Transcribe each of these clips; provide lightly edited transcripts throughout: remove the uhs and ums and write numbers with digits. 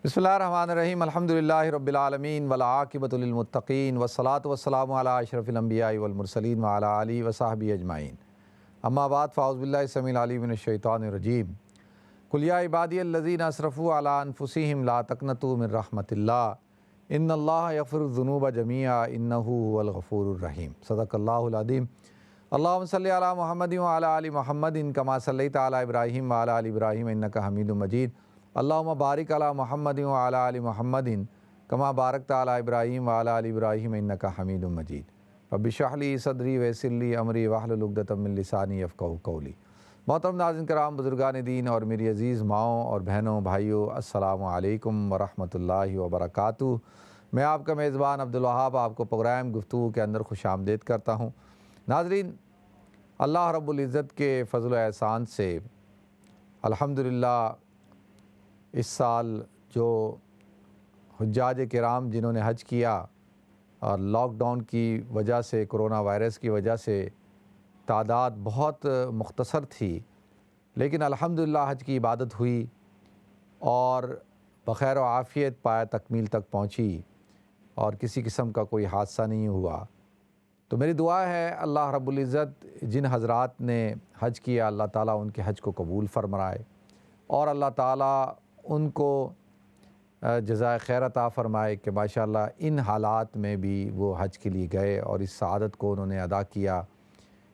بسم اللہ الرحمن الرحیم الحمدللہ رب العالمین والعاقبۃ للمتقین والصلاۃ والسلام علی اشرف الانبیاء والمرسلین وعلی آلہ وصحبہ اجمعین اما بعد فاعوذ باللہ السمیع العلیم من الشیطان الرجیم قل یا عبادی الذین اسرفوا علی انفسہم لا تقنطوا من رحمۃ اللہ ان اللہ یغفر الذنوب جميعا انہ هو الغفور الرحیم صدق اللہ العظیم اللہم صلی علی محمد وعلی آل محمد کما صلیت علی ابراہیم وعلی آل ابراہیم انک حمید مجید اللہم بارک علی محمد وعلی آل محمد کما بارکت علی ابراہیم وعلی آل ابراہیم انک حمید مجید رب اشرح لی صدری ویسر لی امری واحلل عقدۃ من لسانی یفقہوا قولی۔ محترم ناظرین کرام، بزرگان دین اور میری عزیز ماؤں اور بہنوں بھائیوں، السلام علیکم ورحمۃ اللہ وبرکاتہ۔ میں آپ کا میزبان عبدالوہاب آپ کو پروگرام گفتگو کے اندر خوش آمدید کرتا ہوں۔ ناظرین، اللہ رب العزت کے فضل و احسان سے الحمدللہ اس سال جو حجاج کرام جنہوں نے حج کیا اور لاک ڈاؤن کی وجہ سے، کرونا وائرس کی وجہ سے تعداد بہت مختصر تھی، لیکن الحمدللہ حج کی عبادت ہوئی اور بخیر و عافیت پایہ تکمیل تک پہنچی اور کسی قسم کا کوئی حادثہ نہیں ہوا۔ تو میری دعا ہے اللہ رب العزت جن حضرات نے حج کیا، اللہ تعالیٰ ان کے حج کو قبول فرمائے اور اللہ تعالیٰ ان کو جزائے خیر عطا فرمائے کہ ماشاءاللہ ان حالات میں بھی وہ حج کے لیے گئے اور اس سعادت کو انہوں نے ادا کیا۔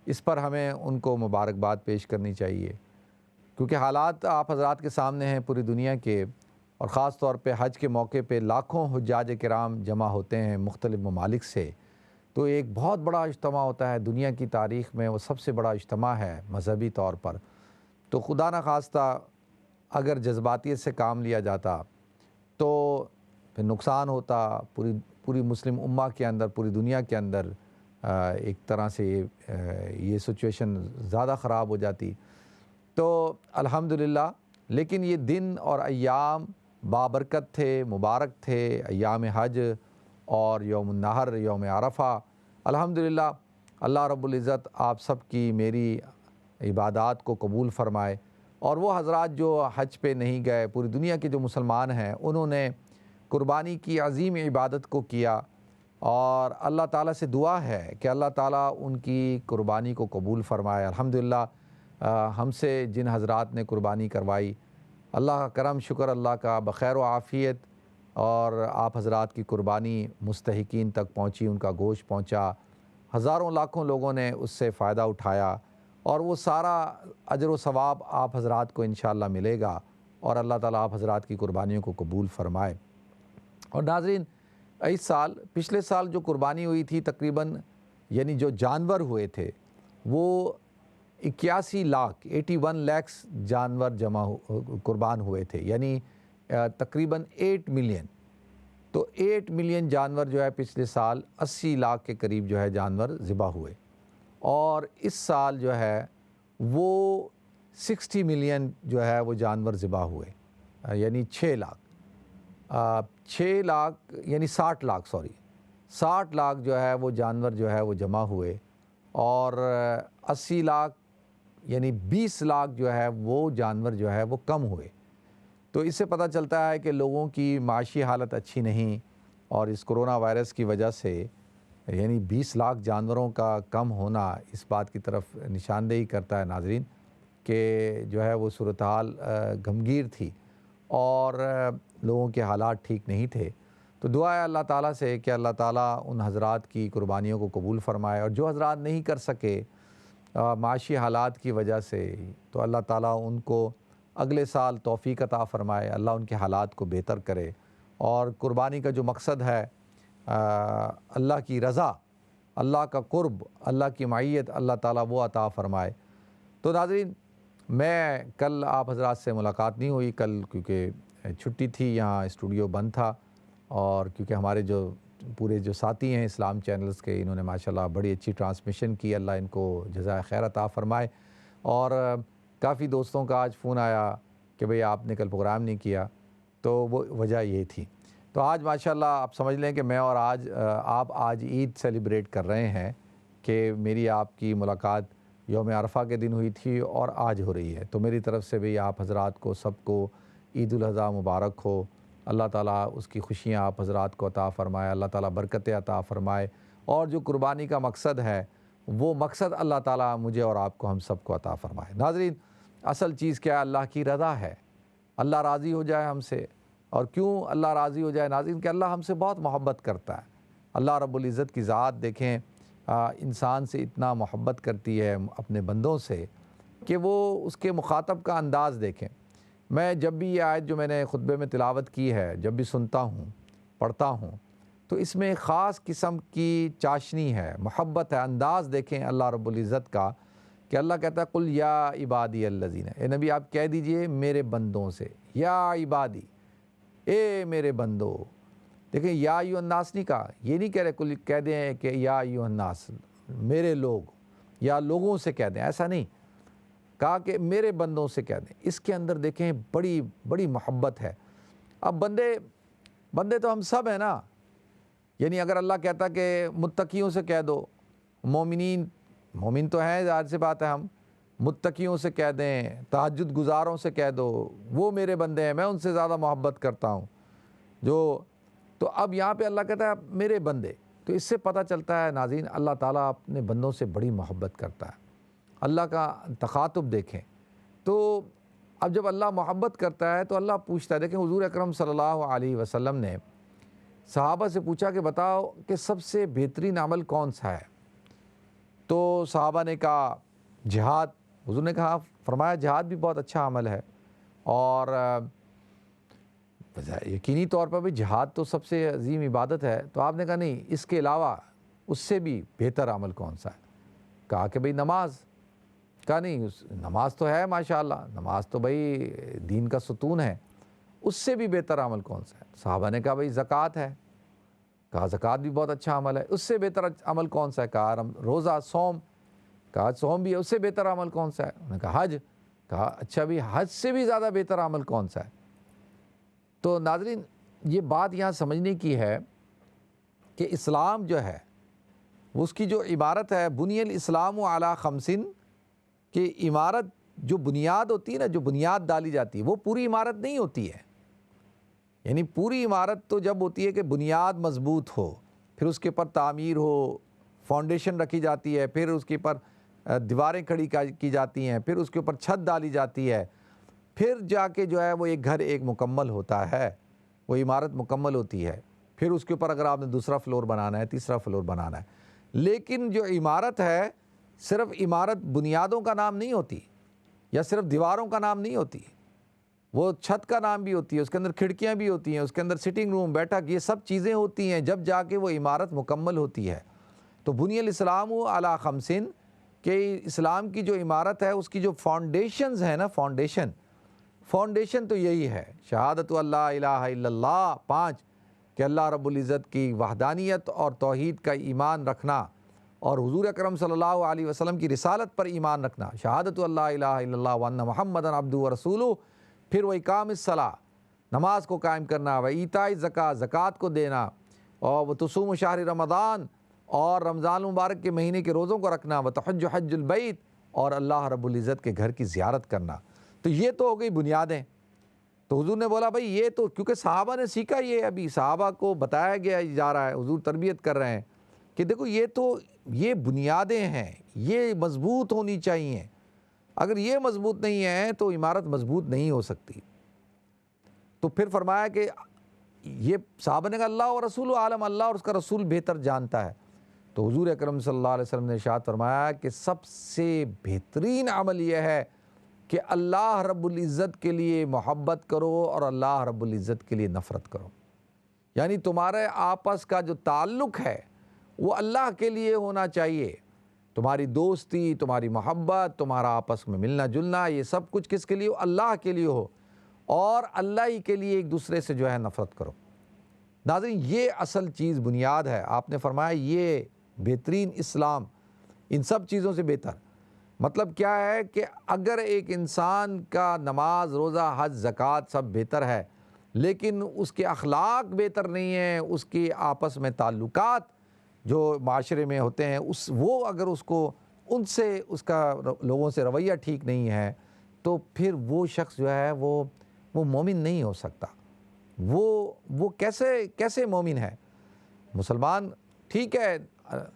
اس پر ہمیں ان کو مبارکباد پیش کرنی چاہیے، کیونکہ حالات آپ حضرات کے سامنے ہیں پوری دنیا کے، اور خاص طور پہ حج کے موقع پہ لاکھوں حجاج کرام جمع ہوتے ہیں مختلف ممالک سے۔ تو ایک بہت بڑا اجتماع ہوتا ہے، دنیا کی تاریخ میں وہ سب سے بڑا اجتماع ہے مذہبی طور پر۔ تو خدا نخواستہ اگر جذباتیت سے کام لیا جاتا تو پھر نقصان ہوتا پوری مسلم امہ کے اندر، پوری دنیا کے اندر ایک طرح سے یہ سچویشن زیادہ خراب ہو جاتی۔ تو الحمدللہ، لیکن یہ دن اور ایام بابرکت تھے، مبارک تھے، ایام حج اور یوم النحر، یوم عرفہ۔ الحمدللہ اللہ رب العزت آپ سب کی میری عبادات کو قبول فرمائے، اور وہ حضرات جو حج پہ نہیں گئے، پوری دنیا کے جو مسلمان ہیں انہوں نے قربانی کی عظیم عبادت کو کیا، اور اللہ تعالیٰ سے دعا ہے کہ اللہ تعالیٰ ان کی قربانی کو قبول فرمائے۔ الحمدللہ ہم سے جن حضرات نے قربانی کروائی، اللہ کا کرم شکر اللہ کا، بخیر و عافیت، اور آپ حضرات کی قربانی مستحقین تک پہنچی، ان کا گوشت پہنچا، ہزاروں لاکھوں لوگوں نے اس سے فائدہ اٹھایا، اور وہ سارا اجر و ثواب آپ حضرات کو انشاءاللہ ملے گا، اور اللہ تعالیٰ آپ حضرات کی قربانیوں کو قبول فرمائے۔ اور ناظرین، اس سال، پچھلے سال جو قربانی ہوئی تھی تقریباً، یعنی جو جانور ہوئے تھے وہ 81 لاکھ 81 لیکس جانور قربان ہوئے تھے، یعنی تقریباً 8 ملین۔ تو 8 ملین جانور جو ہے پچھلے سال 80 لاکھ کے قریب جو ہے جانور ذبح ہوئے، اور اس سال جو ہے وہ 60 ملین جو ہے وہ جانور ذبح ہوئے، یعنی 6 لاکھ یعنی 60 لاکھ جو ہے وہ جانور جو ہے وہ جمع ہوئے، اور 80 لاکھ یعنی 20 لاکھ جو ہے وہ جانور جو ہے وہ کم ہوئے۔ تو اس سے پتہ چلتا ہے کہ لوگوں کی معاشی حالت اچھی نہیں، اور اس کرونا وائرس کی وجہ سے یعنی 20 لاکھ جانوروں کا کم ہونا اس بات کی طرف نشاندہی کرتا ہے ناظرین کہ جو ہے وہ صورتحال غمگیر تھی، اور لوگوں کے حالات ٹھیک نہیں تھے۔ تو دعا ہے اللہ تعالیٰ سے کہ اللہ تعالیٰ ان حضرات کی قربانیوں کو قبول فرمائے، اور جو حضرات نہیں کر سکے معاشی حالات کی وجہ سے، تو اللہ تعالیٰ ان کو اگلے سال توفیق عطا فرمائے، اللہ ان کے حالات کو بہتر کرے، اور قربانی کا جو مقصد ہے اللہ کی رضا، اللہ کا قرب، اللہ کی معیت، اللہ تعالیٰ وہ عطا فرمائے۔ تو ناظرین، میں کل آپ حضرات سے ملاقات نہیں ہوئی کل، کیونکہ چھٹی تھی، یہاں اسٹوڈیو بند تھا، اور کیونکہ ہمارے جو پورے جو ساتھی ہیں اسلام چینلز کے، انہوں نے ماشاءاللہ بڑی اچھی ٹرانسمیشن کی، اللہ ان کو جزائے خیر عطا فرمائے، اور کافی دوستوں کا آج فون آیا کہ بھئی آپ نے کل پروگرام نہیں کیا، تو وہ وجہ یہ تھی۔ تو آج ماشاءاللہ آپ سمجھ لیں کہ میں اور آپ آج عید سیلیبریٹ کر رہے ہیں، کہ میری آپ کی ملاقات یوم عرفہ کے دن ہوئی تھی اور آج ہو رہی ہے۔ تو میری طرف سے بھی آپ حضرات کو سب کو عید الاضحیٰ مبارک ہو، اللہ تعالیٰ اس کی خوشیاں آپ حضرات کو عطا فرمائے، اللہ تعالیٰ برکتیں عطا فرمائے، اور جو قربانی کا مقصد ہے وہ مقصد اللہ تعالیٰ مجھے اور آپ کو ہم سب کو عطا فرمائے۔ ناظرین، اصل چیز کیا ہے؟ اللہ کی رضا ہے، اللہ راضی ہو جائے ہم سے۔ اور کیوں اللہ راضی ہو جائے ناظرین؟ کہ اللہ ہم سے بہت محبت کرتا ہے۔ اللہ رب العزت کی ذات دیکھیں، انسان سے اتنا محبت کرتی ہے اپنے بندوں سے کہ وہ اس کے مخاطب کا انداز دیکھیں۔ میں جب بھی یہ آیت جو میں نے خطبے میں تلاوت کی ہے جب بھی سنتا ہوں، پڑھتا ہوں، تو اس میں خاص قسم کی چاشنی ہے، محبت ہے۔ انداز دیکھیں اللہ رب العزت کا کہ اللہ کہتا ہے قل یا عبادی الذین، اے نبی آپ کہہ دیجئے میرے بندوں سے، یا عبادی، اے میرے بندو۔ دیکھیں یا ایھا الناس نہیں کہا، یہ نہیں کہہ رہے کل کہہ دیں کہ یا ایھا الناس میرے لوگ، یا لوگوں سے کہہ دیں، ایسا نہیں کہا کہ میرے بندوں سے کہہ دیں۔ اس کے اندر دیکھیں بڑی بڑی محبت ہے۔ اب بندے تو ہم سب ہیں نا، یعنی اگر اللہ کہتا کہ متقیوں سے کہہ دو، مومن تو ہیں، ظاہر سی بات ہے، ہم متقیوں سے کہہ دیں، تہجد گزاروں سے کہہ دو وہ میرے بندے ہیں، میں ان سے زیادہ محبت کرتا ہوں تو اب یہاں پہ اللہ کہتا ہے میرے بندے، تو اس سے پتہ چلتا ہے ناظرین اللہ تعالیٰ اپنے بندوں سے بڑی محبت کرتا ہے۔ اللہ کا تخاطب دیکھیں تو اب جب اللہ محبت کرتا ہے تو اللہ پوچھتا ہے۔ دیکھیں حضور اکرم صلی اللہ علیہ وسلم نے صحابہ سے پوچھا کہ بتاؤ کہ سب سے بہترین عمل کون سا ہے؟ تو صحابہ نے کہا جہاد۔ حضور نے کہا، فرمایا جہاد بھی بہت اچھا عمل ہے، اور یقینی طور پر بھی جہاد تو سب سے عظیم عبادت ہے۔ تو آپ نے کہا نہیں، اس کے علاوہ اس سے بھی بہتر عمل کون سا ہے؟ کہا کہ بھئی نماز۔ کہا نہیں، نماز تو ہے ماشاءاللہ، نماز تو بھئی دین کا ستون ہے، اس سے بھی بہتر عمل کون سا ہے؟ صحابہ نے کہا بھئی زکوٰۃ ہے۔ کہا زکوٰۃ بھی بہت اچھا عمل ہے، اس سے بہتر عمل کون سا ہے؟ کہا روزہ، صوم۔ کہا صوم بھی ہے، اس سے بہتر عمل کون سا ہے؟ انہوں نے کہا حج۔ کہا اچھا بھی حج سے بھی زیادہ بہتر عمل کون سا ہے؟ تو ناظرین یہ بات یہاں سمجھنے کی ہے کہ اسلام جو ہے اس کی جو عبارت ہے بنی الاسلام علی خمسن، کہ عمارت جو بنیاد ہوتی ہے نا، جو بنیاد ڈالی جاتی ہے وہ پوری عمارت نہیں ہوتی ہے۔ یعنی پوری عمارت تو جب ہوتی ہے کہ بنیاد مضبوط ہو، پھر اس کے اوپر تعمیر ہو، فاؤنڈیشن رکھی جاتی ہے، پھر اس کے اوپر دیواریں کھڑی کی جاتی ہیں، پھر اس کے اوپر چھت ڈالی جاتی ہے، پھر جا کے جو ہے وہ ایک گھر ایک مکمل ہوتا ہے، وہ عمارت مکمل ہوتی ہے۔ پھر اس کے اوپر اگر آپ نے دوسرا فلور بنانا ہے، تیسرا فلور بنانا ہے۔ لیکن جو عمارت ہے صرف عمارت بنیادوں کا نام نہیں ہوتی، یا صرف دیواروں کا نام نہیں ہوتی، وہ چھت کا نام بھی ہوتی ہے، اس کے اندر کھڑکیاں بھی ہوتی ہیں، اس کے اندر سٹنگ روم، بیٹھک، یہ سب چیزیں ہوتی ہیں، جب جا کے وہ عمارت مکمل ہوتی ہے۔ تو بنی الاسلام علی خمسن، کہ اسلام کی جو عمارت ہے اس کی جو فاؤنڈیشنز ہیں نا، فاؤنڈیشن تو یہی ہے، شہادت اللہ الہ الا اللہ، 5 کہ اللہ رب العزت کی وحدانیت اور توحید کا ایمان رکھنا، اور حضور اکرم صلی اللہ علیہ وسلم کی رسالت پر ایمان رکھنا، شہادت اللہ الہ الا اللہ وان محمدًا عبدہ ورسولہ، پھر وہ اقام الصلاۃ، نماز کو قائم کرنا، و ایتاء الزکوٰۃ، زکوٰۃ کو دینا، اور وہ تصوم شہر رمضان، اور رمضان المبارک کے مہینے کے روزوں کو رکھنا، و تحج حج البیت، اور اللہ رب العزت کے گھر کی زیارت کرنا۔ تو یہ تو ہو گئی بنیادیں۔ تو حضور نے بولا بھائی یہ تو، کیونکہ صحابہ نے سیکھا، یہ ابھی صحابہ کو بتایا گیا جا رہا ہے، حضور تربیت کر رہے ہیں کہ دیکھو یہ بنیادیں ہیں، یہ مضبوط ہونی چاہیے، اگر یہ مضبوط نہیں ہے تو عمارت مضبوط نہیں ہو سکتی۔ تو پھر فرمایا کہ یہ صحابہ نے کہا اللہ و رسول عالم، اللہ اور اس کا رسول بہتر جانتا ہے۔ تو حضور اکرم صلی اللہ علیہ وسلم نے ارشاد فرمایا کہ سب سے بہترین عمل یہ ہے کہ اللہ رب العزت کے لیے محبت کرو اور اللہ رب العزت کے لیے نفرت کرو، یعنی تمہارے آپس کا جو تعلق ہے وہ اللہ کے لیے ہونا چاہیے، تمہاری دوستی، تمہاری محبت، تمہارا آپس میں ملنا جلنا، یہ سب کچھ کس کے لیے ہو؟ اللہ کے لیے ہو، اور اللہ ہی کے لیے ایک دوسرے سے جو ہے نفرت کرو۔ ناظرین یہ اصل چیز بنیاد ہے۔ آپ نے فرمایا یہ بہترین اسلام ان سب چیزوں سے بہتر۔ مطلب کیا ہے کہ اگر ایک انسان کا نماز، روزہ، حج، زکوٰۃ سب بہتر ہے، لیکن اس کے اخلاق بہتر نہیں ہیں، اس کے آپس میں تعلقات جو معاشرے میں ہوتے ہیں وہ اگر اس کو ان سے اس کا لوگوں سے رویہ ٹھیک نہیں ہے، تو پھر وہ شخص جو ہے وہ مومن نہیں ہو سکتا۔ وہ کیسے مومن ہے؟ مسلمان ٹھیک ہے،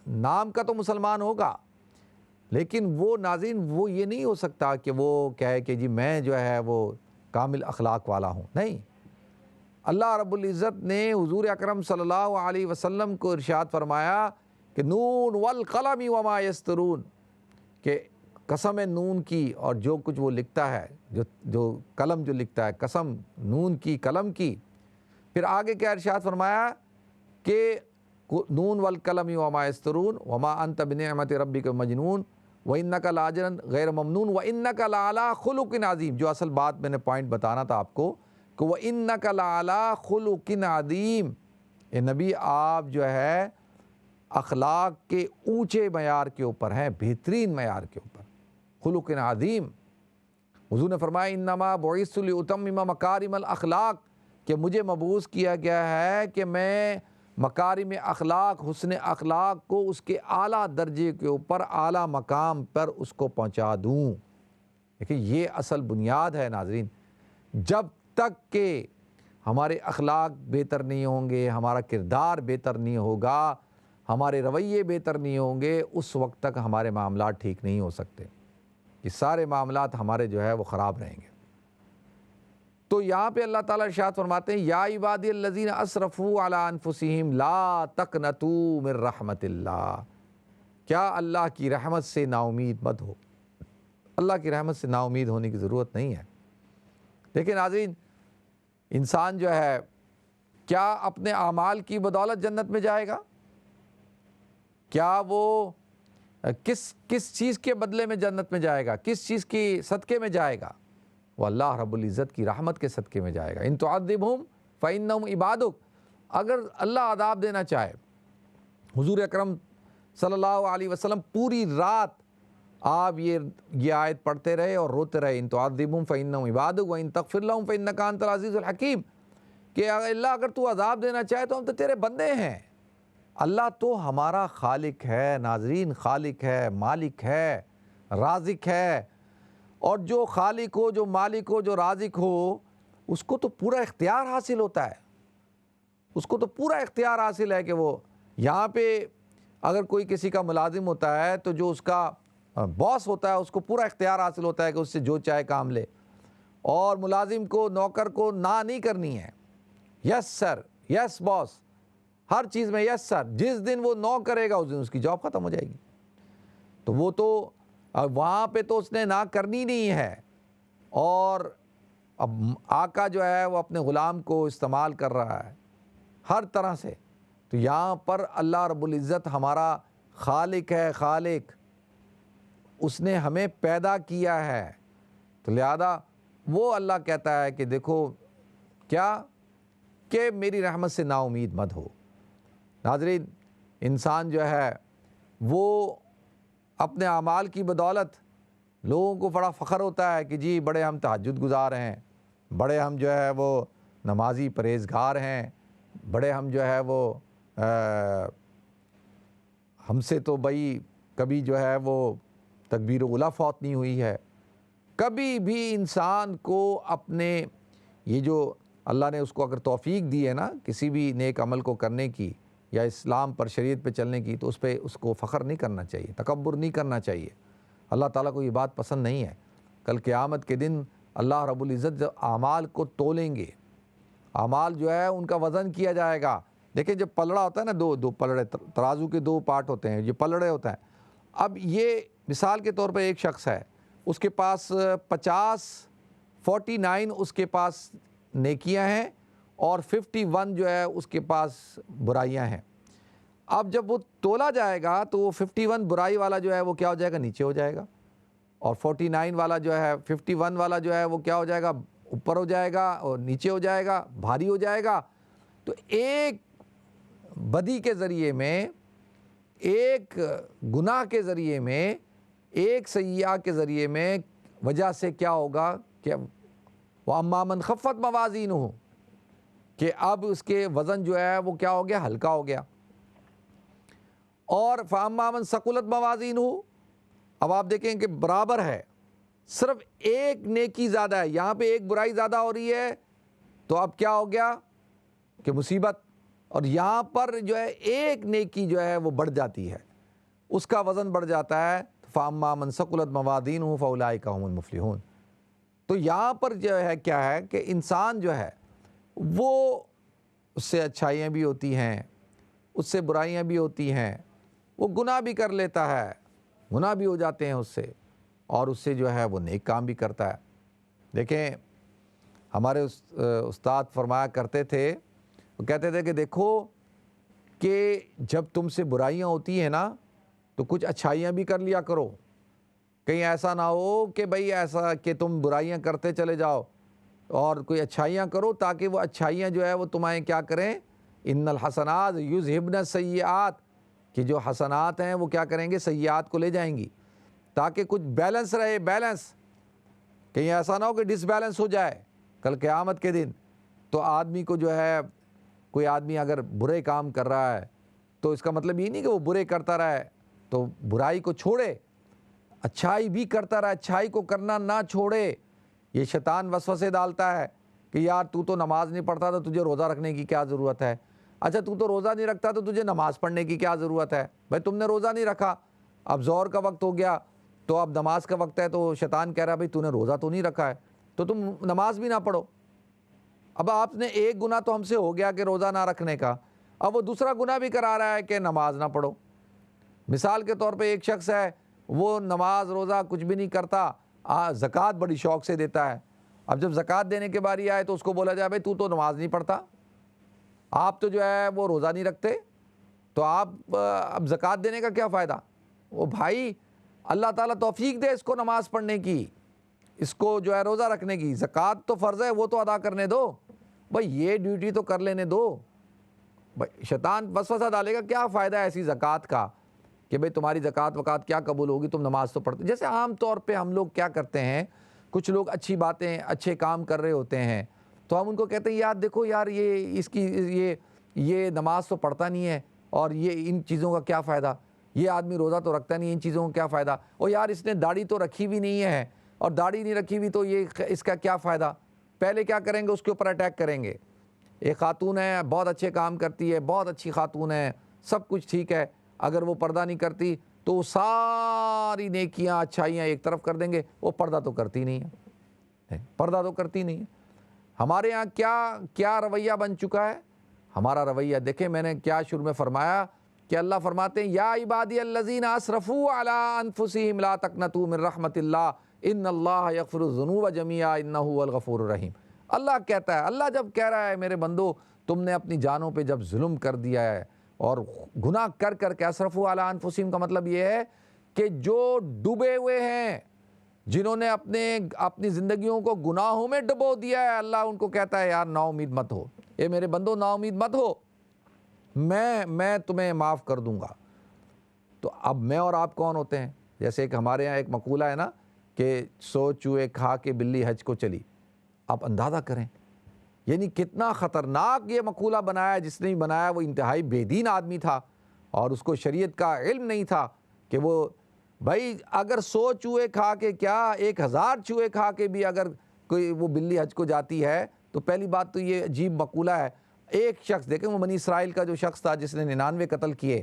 نام کا تو مسلمان ہوگا، لیکن وہ ناظرین وہ یہ نہیں ہو سکتا کہ وہ کہے کہ جی میں جو ہے وہ کامل اخلاق والا ہوں. نہیں، اللہ رب العزت نے حضور اکرم صلی اللہ علیہ وسلم کو ارشاد فرمایا کہ نون والقلم وما یسطرون، کہ قسم ہے نون کی اور جو کچھ وہ لکھتا ہے، جو قلم جو لکھتا ہے، قسم نون کی قلم کی. پھر آگے کیا ارشاد فرمایا کہ نون والقلم وما یسطرون وما انت بنعمت ربک مجنون وانک لاجرا غیر ممنون وانک لعلی خلق عظیم. جو اصل بات میں نے پوائنٹ بتانا تھا آپ کو کہ وانک لعلی خلق عظیم، اے نبی آپ جو ہے اخلاق کے اونچے معیار کے اوپر ہیں، بہترین معیار کے اوپر، خلق عظیم. حضور نے فرمایا انما بعثت لاتمم مکارم الاخلاق، کہ مجھے مبعوث کیا گیا ہے کہ میں مکارم اخلاق، حسن اخلاق کو اس کے اعلیٰ درجے کے اوپر، اعلیٰ مقام پر اس کو پہنچا دوں. دیکھیں یہ اصل بنیاد ہے ناظرین. جب تک کہ ہمارے اخلاق بہتر نہیں ہوں گے، ہمارا کردار بہتر نہیں ہوگا، ہمارے رویے بہتر نہیں ہوں گے، اس وقت تک ہمارے معاملات ٹھیک نہیں ہو سکتے. یہ سارے معاملات ہمارے جو ہے وہ خراب رہیں گے. تو یہاں پہ اللہ تعالیٰ ارشاد فرماتے ہیں یا عبادی الذین اسرفوا علی انفسہم لا تقنطوا من رحمت اللہ، کیا اللہ کی رحمت سے نا امید مت ہو. اللہ کی رحمت سے نا امید ہونے کی ضرورت نہیں ہے. لیکن ناظرین، انسان جو ہے کیا اپنے اعمال کی بدولت جنت میں جائے گا؟ کیا وہ کس چیز کے بدلے میں جنت میں جائے گا؟ کس چیز کی صدقے میں جائے گا؟ وہ اللہ رب العزت کی رحمت کے صدقے میں جائے گا. ان تعذبہم فإنہم عبادک، اگر اللہ عذاب دینا چاہے، حضور اکرم صلی اللہ علیہ وسلم پوری رات آپ یہ آیت پڑھتے رہے اور روتے رہے، ان تعذبہم فإنہم عبادک وإن تغفر لہم فإنک انت العزیز الحکیم، کہ اللہ اگر تو عذاب دینا چاہے تو ہم تو تیرے بندے ہیں. اللہ تو ہمارا خالق ہے ناظرین، خالق ہے، مالک ہے، رازق ہے. اور جو خالق ہو، جو مالک ہو، جو رازق ہو، اس کو تو پورا اختیار حاصل ہوتا ہے. اس کو تو پورا اختیار حاصل ہے کہ وہ یہاں پہ اگر کوئی کسی کا ملازم ہوتا ہے تو جو اس کا باس ہوتا ہے اس کو پورا اختیار حاصل ہوتا ہے کہ اس سے جو چاہے کام لے، اور ملازم کو، نوکر کو نہ نہیں کرنی ہے. یس سر، یس باس، ہر چیز میں یس سر. جس دن وہ نو کرے گا اس دن اس کی جاب ختم ہو جائے گی. تو وہ تو وہاں پہ تو اس نے نہ کرنی نہیں ہے. اور اب آقا جو ہے وہ اپنے غلام کو استعمال کر رہا ہے ہر طرح سے. تو یہاں پر اللہ رب العزت ہمارا خالق ہے، خالق، اس نے ہمیں پیدا کیا ہے. تو لہذا وہ اللہ کہتا ہے کہ دیکھو کیا کہ میری رحمت سے نا امید مت ہو. ناظرین، انسان جو ہے وہ اپنے اعمال کی بدولت لوگوں کو بڑا فخر ہوتا ہے کہ جی بڑے ہم تہجد گزار ہیں، بڑے ہم جو ہے وہ نمازی پرہیزگار ہیں، بڑے ہم جو ہے وہ ہم سے تو بھائی کبھی جو ہے وہ تکبیر اولیٰ فوت نہیں ہوئی ہے. کبھی بھی انسان کو اپنے یہ جو اللہ نے اس کو اگر توفیق دی ہے نا کسی بھی نیک عمل کو کرنے کی یا اسلام پر، شریعت پہ چلنے کی، تو اس کو فخر نہیں کرنا چاہیے، تکبر نہیں کرنا چاہیے. اللہ تعالیٰ کو یہ بات پسند نہیں ہے. کل قیامت کے دن اللہ رب العزت جب اعمال کو تولیں گے، اعمال جو ہے ان کا وزن کیا جائے گا. دیکھیں جب پلڑا ہوتا ہے نا، دو پلڑے، ترازو کے دو پارٹ ہوتے ہیں، یہ پلڑے ہوتا ہے. اب یہ مثال کے طور پر ایک شخص ہے، اس کے پاس 49 اس کے پاس نیکیاں ہیں اور 51 جو ہے اس کے پاس برائیاں ہیں. اب جب وہ تولا جائے گا تو وہ 51 برائی والا جو ہے وہ کیا ہو جائے گا؟ نیچے ہو جائے گا. اور 49 والا جو ہے، 51 والا جو ہے وہ کیا ہو جائے گا؟ اوپر ہو جائے گا اور نیچے ہو جائے گا، بھاری ہو جائے گا. تو ایک بدی کے ذریعے میں، ایک گناہ کے ذریعے میں، ایک سیئہ کے ذریعے میں وجہ سے کیا ہوگا کہ وَأَمَّا مَنْ خَفَّتْ مَوَازِينُهُ، کہ اب اس کے وزن جو ہے وہ کیا ہو گیا؟ ہلکا ہو گیا. اور فَأَمَّا مَنْ ثَقُلَتْ مَوَازِينُهُ، اب آپ دیکھیں کہ برابر ہے، صرف ایک نیکی زیادہ ہے، یہاں پہ ایک برائی زیادہ ہو رہی ہے، تو اب کیا ہو گیا؟ کہ مصیبت، اور یہاں پر جو ہے ایک نیکی جو ہے وہ بڑھ جاتی ہے، اس کا وزن بڑھ جاتا ہے، فَأَمَّا مَنْ ثَقُلَتْ مَوَازِينُهُ فَأُولَٰئِكَ هُمُ الْمُفْلِحُونَ۔ تو یہاں پر جو ہے کیا ہے کہ انسان جو ہے وہ اس سے اچھائیاں بھی ہوتی ہیں، اس سے برائیاں بھی ہوتی ہیں، وہ گناہ بھی کر لیتا ہے، گناہ بھی ہو جاتے ہیں اس سے، اور اس سے جو ہے وہ نیک کام بھی کرتا ہے۔ دیکھیں ہمارے استاد فرمایا کرتے تھے، وہ کہتے تھے کہ دیکھو کہ جب تم سے برائیاں ہوتی ہیں نا تو کچھ اچھائیاں بھی کر لیا کرو، کہیں ایسا نہ ہو کہ بھئی ایسا کہ تم برائیاں کرتے چلے جاؤ، اور کوئی اچھائیاں کرو تاکہ وہ اچھائیاں جو ہے وہ تمہیں کیا کریں، ان الحسنات یذہبن السیئات، کہ جو حسنات ہیں وہ کیا کریں گے، سیئات کو لے جائیں گی، تاکہ کچھ بیلنس رہے، بیلنس، کہیں ایسا نہ ہو کہ ڈس بیلنس ہو جائے کل قیامت کے دن۔ تو آدمی کو جو ہے، کوئی آدمی اگر برے کام کر رہا ہے تو اس کا مطلب یہ نہیں کہ وہ برے کرتا رہے، تو برائی کو چھوڑے، اچھائی بھی کرتا رہے، اچھائی کو کرنا نہ چھوڑے۔ یہ شیطان وسوسے ڈالتا ہے کہ یار تو نماز نہیں پڑھتا تو تجھے روزہ رکھنے کی کیا ضرورت ہے، اچھا تو روزہ نہیں رکھتا تو تجھے نماز پڑھنے کی کیا ضرورت ہے، بھائی تم نے روزہ نہیں رکھا، اب ظہر کا وقت ہو گیا تو اب نماز کا وقت ہے، تو شیطان کہہ رہا ہے بھائی تو نے روزہ تو نہیں رکھا ہے تو تم نماز بھی نہ پڑھو۔ اب آپ نے ایک گناہ تو ہم سے ہو گیا کہ روزہ نہ رکھنے کا، اب وہ دوسرا گناہ بھی کرا رہا ہے کہ نماز نہ پڑھو۔ مثال کے طور پہ ایک شخص ہے، وہ نماز روزہ کچھ بھی نہیں کرتا، زکوٰۃ بڑی شوق سے دیتا ہے، اب جب زکوٰۃ دینے کے باری آئے تو اس کو بولا جائے بھائی تو نماز نہیں پڑھتا، آپ تو جو ہے وہ روزہ نہیں رکھتے، تو آپ اب زکوٰۃ دینے کا کیا فائدہ؟ وہ بھائی اللہ تعالیٰ توفیق دے اس کو نماز پڑھنے کی، اس کو جو ہے روزہ رکھنے کی، زکوٰۃ تو فرض ہے وہ تو ادا کرنے دو، بھائی یہ ڈیوٹی تو کر لینے دو۔ بھائی شیطان وسوسہ ڈالے گا کیا فائدہ ہے ایسی زکوٰۃ کا کہ بھئی تمہاری زکوٰۃ وکات کیا قبول ہوگی، تم نماز تو پڑھتے۔ جیسے عام طور پہ ہم لوگ کیا کرتے ہیں، کچھ لوگ اچھی باتیں اچھے کام کر رہے ہوتے ہیں تو ہم ان کو کہتے ہیں یار دیکھو یار یہ اس کی یہ نماز تو پڑھتا نہیں ہے، اور یہ ان چیزوں کا کیا فائدہ، یہ آدمی روزہ تو رکھتا نہیں، ان چیزوں کا کیا فائدہ، اور یار اس نے داڑھی تو رکھی بھی نہیں ہے، اور داڑھی نہیں رکھی ہوئی تو یہ اس کا کیا فائدہ۔ پہلے کیا کریں گے، اس کے اوپر اٹیک کریں گے۔ ایک خاتون ہے، بہت اچھے کام کرتی ہے، بہت اچھی خاتون ہے، سب کچھ ٹھیک ہے، اگر وہ پردہ نہیں کرتی تو ساری نیکیاں اچھائیاں ایک طرف کر دیں گے، وہ پردہ تو کرتی نہیں ہے، پردہ تو کرتی نہیں ہے۔ ہمارے ہاں کیا رویہ بن چکا ہے، ہمارا رویہ دیکھیں، میں نے کیا شروع میں فرمایا کہ اللہ فرماتے ہیں یا عبادی الذین اسرفوا علی انفسہم لا تقنطوا من رحمت اللہ ان اللہ یغفر الذنوب جميعا انہ هو الغفور الرحیم۔ اللہ کہتا ہے، اللہ جب کہہ رہا ہے میرے بندو تم نے اپنی جانوں پہ جب ظلم کر دیا ہے اور گناہ کر کے، اسرفوا علی انفسہم کا مطلب یہ ہے کہ جو ڈوبے ہوئے ہیں، جنہوں نے اپنی زندگیوں کو گناہوں میں ڈبو دیا ہے، اللہ ان کو کہتا ہے یار نا امید مت ہو، اے میرے بندو نا امید مت ہو، میں تمہیں معاف کر دوں گا۔ تو اب میں اور آپ کون ہوتے ہیں؟ جیسے کہ ہمارے ہاں ایک مقولہ ہے نا کہ 100 چوہے کھا کے بلی حج کو چلی، آپ اندازہ کریں یعنی کتنا خطرناک یہ مقولہ بنایا، جس نے بنایا وہ انتہائی بے دین آدمی تھا، اور اس کو شریعت کا علم نہیں تھا کہ وہ بھائی اگر 100 چوہے کھا کے کیا 1000 چوہے کھا کے بھی اگر کوئی وہ بلی حج کو جاتی ہے تو پہلی بات تو یہ عجیب مقولہ ہے۔ ایک شخص دیکھیں، وہ بنی اسرائیل کا جو شخص تھا جس نے 99 قتل کیے،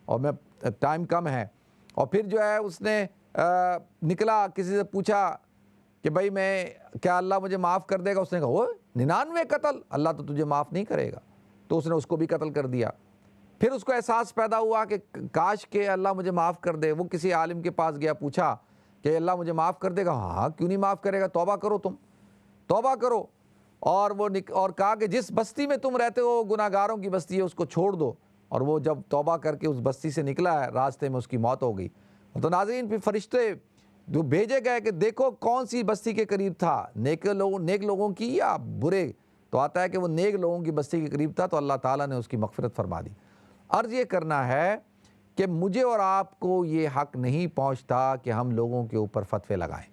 اور میں ٹائم کم ہے، اور پھر جو ہے اس نے نکلا، کسی سے پوچھا کہ بھائی میں کیا اللہ مجھے معاف کر دے گا، اس نے کہا وہ 99 قتل، اللہ تو تجھے معاف نہیں کرے گا، تو اس نے اس کو بھی قتل کر دیا۔ پھر اس کو احساس پیدا ہوا کہ کاش کہ اللہ مجھے معاف کر دے، وہ کسی عالم کے پاس گیا، پوچھا کہ اللہ مجھے معاف کر دے گا، ہاں کیوں نہیں معاف کرے گا، توبہ کرو، تم توبہ کرو، اور کہا کہ جس بستی میں تم رہتے ہو گناہ گاروں کی بستی ہے، اس کو چھوڑ دو، اور وہ جب توبہ کر کے اس بستی سے نکلا ہے، راستے میں اس کی موت ہو گئی۔ تو ناظرین پھر فرشتے جو بھیجے گئے کہ دیکھو کون سی بستی کے قریب تھا، نیک لوگوں کی یا برے، تو آتا ہے کہ وہ نیک لوگوں کی بستی کے قریب تھا، تو اللہ تعالیٰ نے اس کی مغفرت فرما دی۔ عرض یہ کرنا ہے کہ مجھے اور آپ کو یہ حق نہیں پہنچتا کہ ہم لوگوں کے اوپر فتوے لگائیں،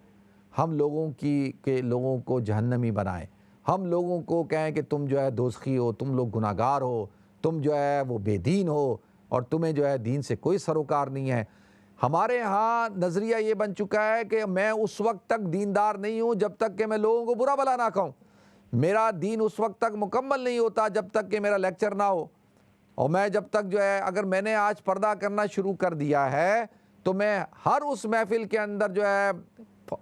ہم لوگوں کو جہنمی بنائیں، ہم لوگوں کو کہیں کہ تم جو ہے دوزخی ہو، تم لوگ گناہ گار ہو، تم جو ہے وہ بے دین ہو، اور تمہیں جو ہے دین سے کوئی سروکار نہیں ہے۔ ہمارے ہاں نظریہ یہ بن چکا ہے کہ میں اس وقت تک دیندار نہیں ہوں جب تک کہ میں لوگوں کو برا بھلا نہ کہوں، میرا دین اس وقت تک مکمل نہیں ہوتا جب تک کہ میرا لیکچر نہ ہو، اور میں جب تک جو ہے اگر میں نے آج پردہ کرنا شروع کر دیا ہے تو میں ہر اس محفل کے اندر جو ہے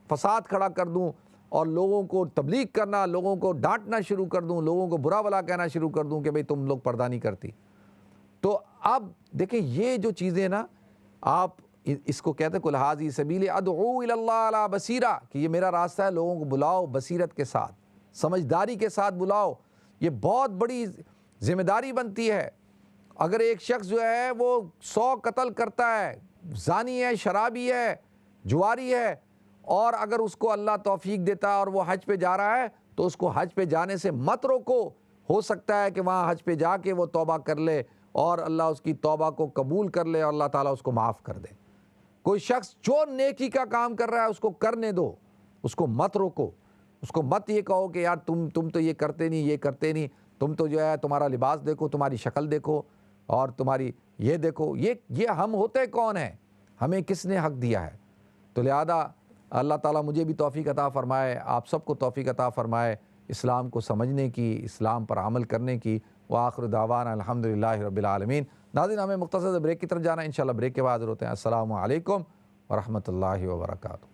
فساد کھڑا کر دوں اور لوگوں کو تبلیغ کرنا، لوگوں کو ڈانٹنا شروع کر دوں، لوگوں کو برا بھلا کہنا شروع کر دوں کہ بھئی تم لوگ پردہ نہیں کرتی۔ تو اب دیکھیں یہ جو چیزیں نا، آپ اس کو کہتے ہیں کل ھذی سبیلی ادعو الی اللہ علی بصیرہ، کہ یہ میرا راستہ ہے، لوگوں کو بلاؤ بصیرت کے ساتھ، سمجھداری کے ساتھ بلاؤ۔ یہ بہت بڑی ذمہ داری بنتی ہے۔ اگر ایک شخص جو ہے وہ 100 قتل کرتا ہے، زانی ہے، شرابی ہے، جواری ہے، اور اگر اس کو اللہ توفیق دیتا ہے اور وہ حج پہ جا رہا ہے تو اس کو حج پہ جانے سے مت روکو۔ ہو سکتا ہے کہ وہاں حج پہ جا کے وہ توبہ کر لے اور اللہ اس کی توبہ کو قبول کر لے اور اللہ تعالیٰ اس کو معاف کر دے۔ کوئی شخص جو نیکی کا کام کر رہا ہے اس کو کرنے دو، اس کو مت روکو، اس کو مت یہ کہو کہ یار تم تو یہ کرتے نہیں، یہ کرتے نہیں، تم تو جو ہے تمہارا لباس دیکھو، تمہاری شکل دیکھو، اور تمہاری یہ دیکھو، یہ ہم ہوتے کون ہیں، ہمیں کس نے حق دیا ہے؟ تو لہذا اللہ تعالیٰ مجھے بھی توفیق عطا فرمائے، آپ سب کو توفیق عطا فرمائے اسلام کو سمجھنے کی، اسلام پر عمل کرنے کی۔ وآخر دعوانا الحمدللہ رب العالمین۔ ناظرین ہمیں مختصر بریک کی طرف جانا ہے، انشاءاللہ بریک کے بعد حاضر ہوتے ہیں۔ السلام علیکم ورحمۃ اللہ وبرکاتہ۔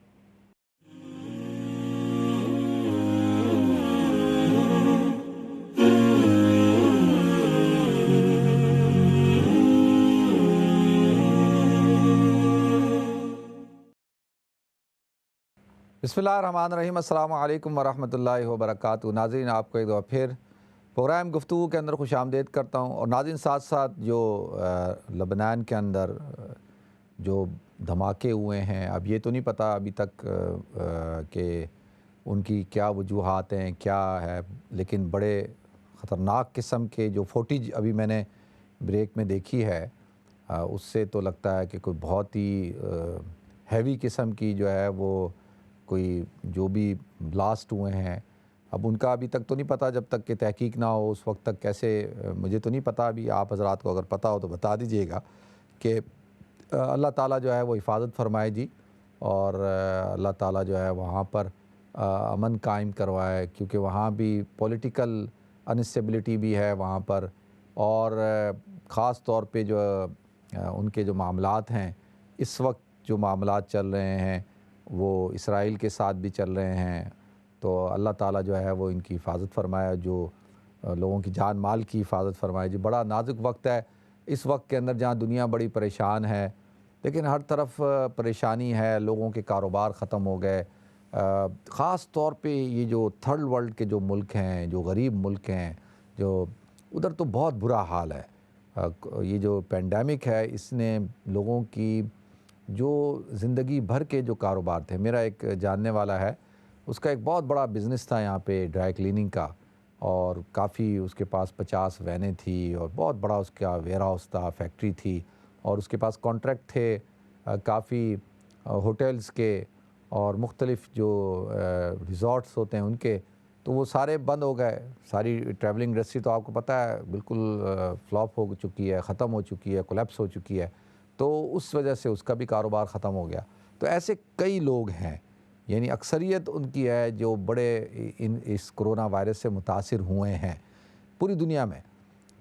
بسم اللہ الرحمن الرحیم۔ السلام علیکم ورحمۃ اللہ وبرکاتہ۔ ناظرین آپ کو ایک دفعہ پھر پروگرام گفتگو کے اندر خوش آمدید کرتا ہوں۔ اور ناظرین ساتھ ساتھ جو لبنان کے اندر جو دھماکے ہوئے ہیں، اب یہ تو نہیں پتہ ابھی تک کہ ان کی کیا وجوہات ہیں، کیا ہے، لیکن بڑے خطرناک قسم کے جو فوٹیج ابھی میں نے بریک میں دیکھی ہے، اس سے تو لگتا ہے کہ کوئی بہت ہی ہیوی قسم کی جو ہے وہ کوئی جو بھی بلاسٹ ہوئے ہیں۔ اب ان کا ابھی تک تو نہیں پتہ، جب تک کہ تحقیق نہ ہو اس وقت تک کیسے، مجھے تو نہیں پتہ، ابھی آپ حضرات کو اگر پتہ ہو تو بتا دیجئے گا کہ اللہ تعالیٰ جو ہے وہ حفاظت فرمائے جی، اور اللہ تعالیٰ جو ہے وہاں پر امن قائم کروائے، کیونکہ وہاں بھی پولیٹیکل انسٹیبلٹی بھی ہے وہاں پر، اور خاص طور پہ جو ان کے جو معاملات ہیں اس وقت، جو معاملات چل رہے ہیں وہ اسرائیل کے ساتھ بھی چل رہے ہیں، تو اللہ تعالیٰ جو ہے وہ ان کی حفاظت فرمائے، جو لوگوں کی جان مال کی حفاظت فرمائے جی۔ بڑا نازک وقت ہے اس وقت کے اندر جہاں دنیا بڑی پریشان ہے، لیکن ہر طرف پریشانی ہے، لوگوں کے کاروبار ختم ہو گئے، خاص طور پہ یہ جو تھرڈ ورلڈ کے جو ملک ہیں، جو غریب ملک ہیں، جو ادھر تو بہت برا حال ہے۔ یہ جو پینڈیمک ہے اس نے لوگوں کی جو زندگی بھر کے جو کاروبار تھے، میرا ایک جاننے والا ہے، اس کا ایک بہت بڑا بزنس تھا یہاں پہ ڈرائی کلیننگ کا، اور کافی اس کے پاس 50 وینیں تھی اور بہت بڑا اس کا ویئر ہاؤس تھا، فیکٹری تھی، اور اس کے پاس کانٹریکٹ تھے کافی ہوٹلز کے اور مختلف جو ریزورٹس ہوتے ہیں ان کے، تو وہ سارے بند ہو گئے۔ ساری ٹریولنگ انڈسٹری تو آپ کو پتہ ہے بالکل فلاپ ہو چکی ہے، ختم ہو چکی ہے، کولیپس ہو چکی ہے، تو اس وجہ سے اس کا بھی کاروبار ختم ہو گیا۔ تو ایسے کئی لوگ ہیں، یعنی اکثریت ان کی ہے جو بڑے اس کرونا وائرس سے متاثر ہوئے ہیں پوری دنیا میں۔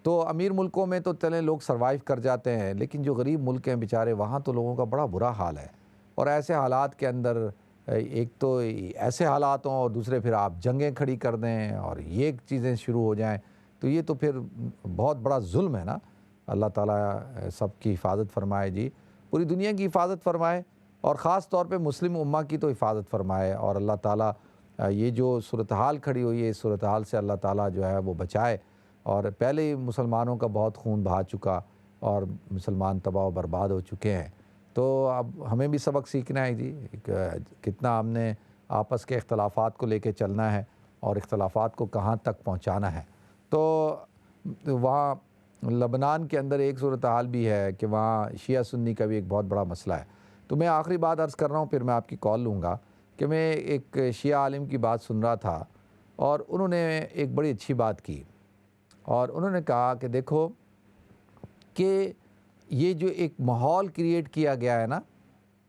تو امیر ملکوں میں تو چلیں لوگ سروائیو کر جاتے ہیں، لیکن جو غریب ملک ہیں بیچارے، وہاں تو لوگوں کا بڑا برا حال ہے۔ اور ایسے حالات کے اندر ایک تو ایسے حالات ہوں اور دوسرے پھر آپ جنگیں کھڑی کر دیں اور یہ چیزیں شروع ہو جائیں، تو یہ تو پھر بہت بڑا ظلم ہے نا۔ اللہ تعالیٰ سب کی حفاظت فرمائے جی، پوری دنیا کی حفاظت فرمائے، اور خاص طور پہ مسلم امہ کی تو حفاظت فرمائے، اور اللہ تعالیٰ یہ جو صورتحال کھڑی ہوئی ہے اس صورتحال سے اللہ تعالیٰ جو ہے وہ بچائے۔ اور پہلے ہی مسلمانوں کا بہت خون بہا چکا اور مسلمان تباہ و برباد ہو چکے ہیں، تو اب ہمیں بھی سبق سیکھنا ہے جی، کتنا ہم نے آپس کے اختلافات کو لے کے چلنا ہے اور اختلافات کو کہاں تک پہنچانا ہے۔ تو وہاں لبنان کے اندر ایک صورتحال بھی ہے کہ وہاں شیعہ سنی کا بھی ایک بہت بڑا مسئلہ ہے۔ تو میں آخری بات عرض کر رہا ہوں، پھر میں آپ کی کال لوں گا، کہ میں ایک شیعہ عالم کی بات سن رہا تھا اور انہوں نے ایک بڑی اچھی بات کی، اور انہوں نے کہا کہ دیکھو کہ یہ جو ایک ماحول کریٹ کیا گیا ہے نا،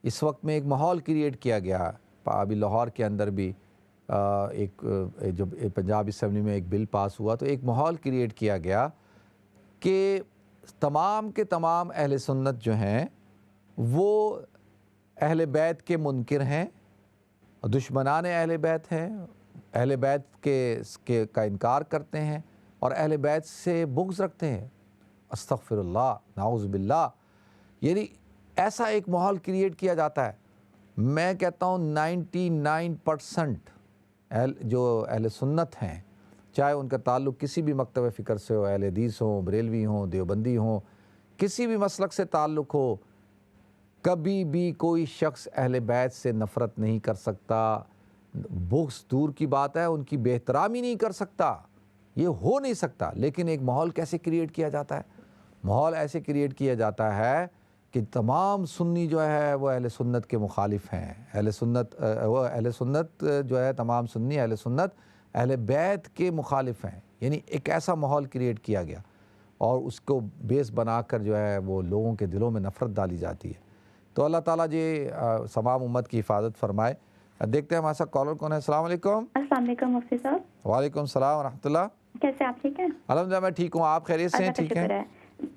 اس وقت میں ایک ماحول کریٹ کیا گیا ابھی لاہور کے اندر بھی، ایک جب پنجاب اسمبلی میں ایک بل پاس ہوا تو ایک ماحول کریٹ کیا گیا کہ تمام کے تمام اہل سنت جو ہیں وہ اہل بیت کے منکر ہیں، دشمنان اہل بیت ہیں، اہل بیت کا انکار کرتے ہیں اور اہل بیت سے بغض رکھتے ہیں۔ استغفر اللہ، نعوذ باللہ۔ یعنی ایسا ایک ماحول کریٹ کیا جاتا ہے، میں کہتا ہوں 99% جو اہل سنت ہیں، چاہے ان کا تعلق کسی بھی مکتب فکر سے ہو، اہل حدیث ہوں، بریلوی ہوں، دیوبندی ہوں، کسی بھی مسلک سے تعلق ہو، کبھی بھی کوئی شخص اہل بیت سے نفرت نہیں کر سکتا، بغض دور کی بات ہے، ان کی بے احترامی نہیں کر سکتا، یہ ہو نہیں سکتا۔ لیکن ایک ماحول کیسے کریٹ کیا جاتا ہے؟ ماحول ایسے کریٹ کیا جاتا ہے کہ تمام سنی جو ہے وہ اہل سنت کے مخالف ہیں، اہل سنت جو ہے تمام سنی اہل سنت اہل بیت کے مخالف ہیں۔ یعنی ایک ایسا ماحول کریٹ کیا گیا اور اس کو بیس بنا کر جو ہے وہ لوگوں کے دلوں میں نفرت ڈالی جاتی ہے۔ تو اللہ تعالیٰ جی تمام امت کی حفاظت فرمائے۔ دیکھتے ہیں ہمارے ساتھ کالر کون ہے۔ السلام علیکم۔ السلام علیکم مفتی صاحب۔ وعلیکم السلام ورحمۃ اللہ۔ کیسے آپ ٹھیک ہیں؟ الحمدللہ میں ٹھیک ہوں، آپ خیریت سے ہیں؟ اللہ کا ٹھیک ہیں؟ شکر ہے۔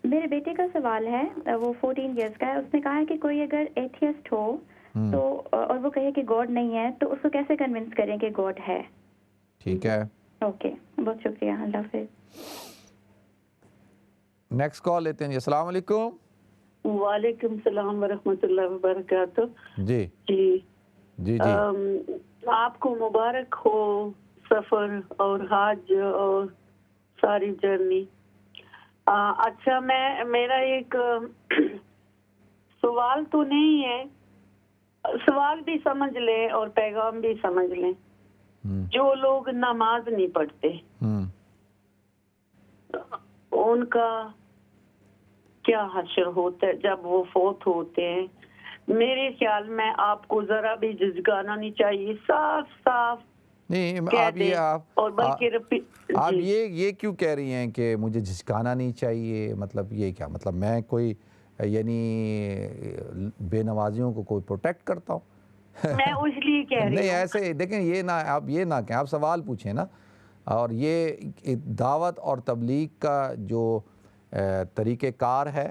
میرے بیٹے کا سوال ہے، وہ 14 ایئرس کا ہے۔ اس نے کہا ہے کہ کوئی اگر ایتھیسٹ ہو تو اور وہ کہے کہ گاڈ نہیں ہے تو اس کو کیسے کنونس کریں کہ گاڈ ہے؟ ٹھیک ہے، اوکے، بہت شکریہ، اللہ حافظ۔ نیکسٹ کال لیتے ہیں جی۔ السلام علیکم۔ وعلیکم السلام ورحمۃ اللہ وبرکاتہ۔ جی جی جی جی آپ کو مبارک ہو سفر اور حج اور ساری جرنی۔ اچھا، میرا ایک سوال تو نہیں ہے، سوال بھی سمجھ لیں اور پیغام بھی سمجھ لیں۔ جو لوگ نماز نہیں پڑھتے ان کا کیا حشر ہوتا ہے جب وہ فوت ہوتے ہیں؟ میرے خیال میں آپ کو ذرا بھی جھجکانا نہیں چاہیے، صاف صاف نہیں، اور بلکہ آپ یہ کیوں کہہ رہی ہیں کہ مجھے جھجکانا نہیں چاہیے؟ مطلب یہ کیا مطلب؟ میں کوئی یعنی بے نمازیوں کو کوئی پروٹیکٹ کرتا ہوں؟ میں اس لیے کہہ رہی ہوں۔ نہیں ایسے دیکھیں، آپ یہ نہ کہیں، آپ سوال پوچھیں نا۔ اور یہ دعوت اور تبلیغ کا جو طریقہ کار ہے،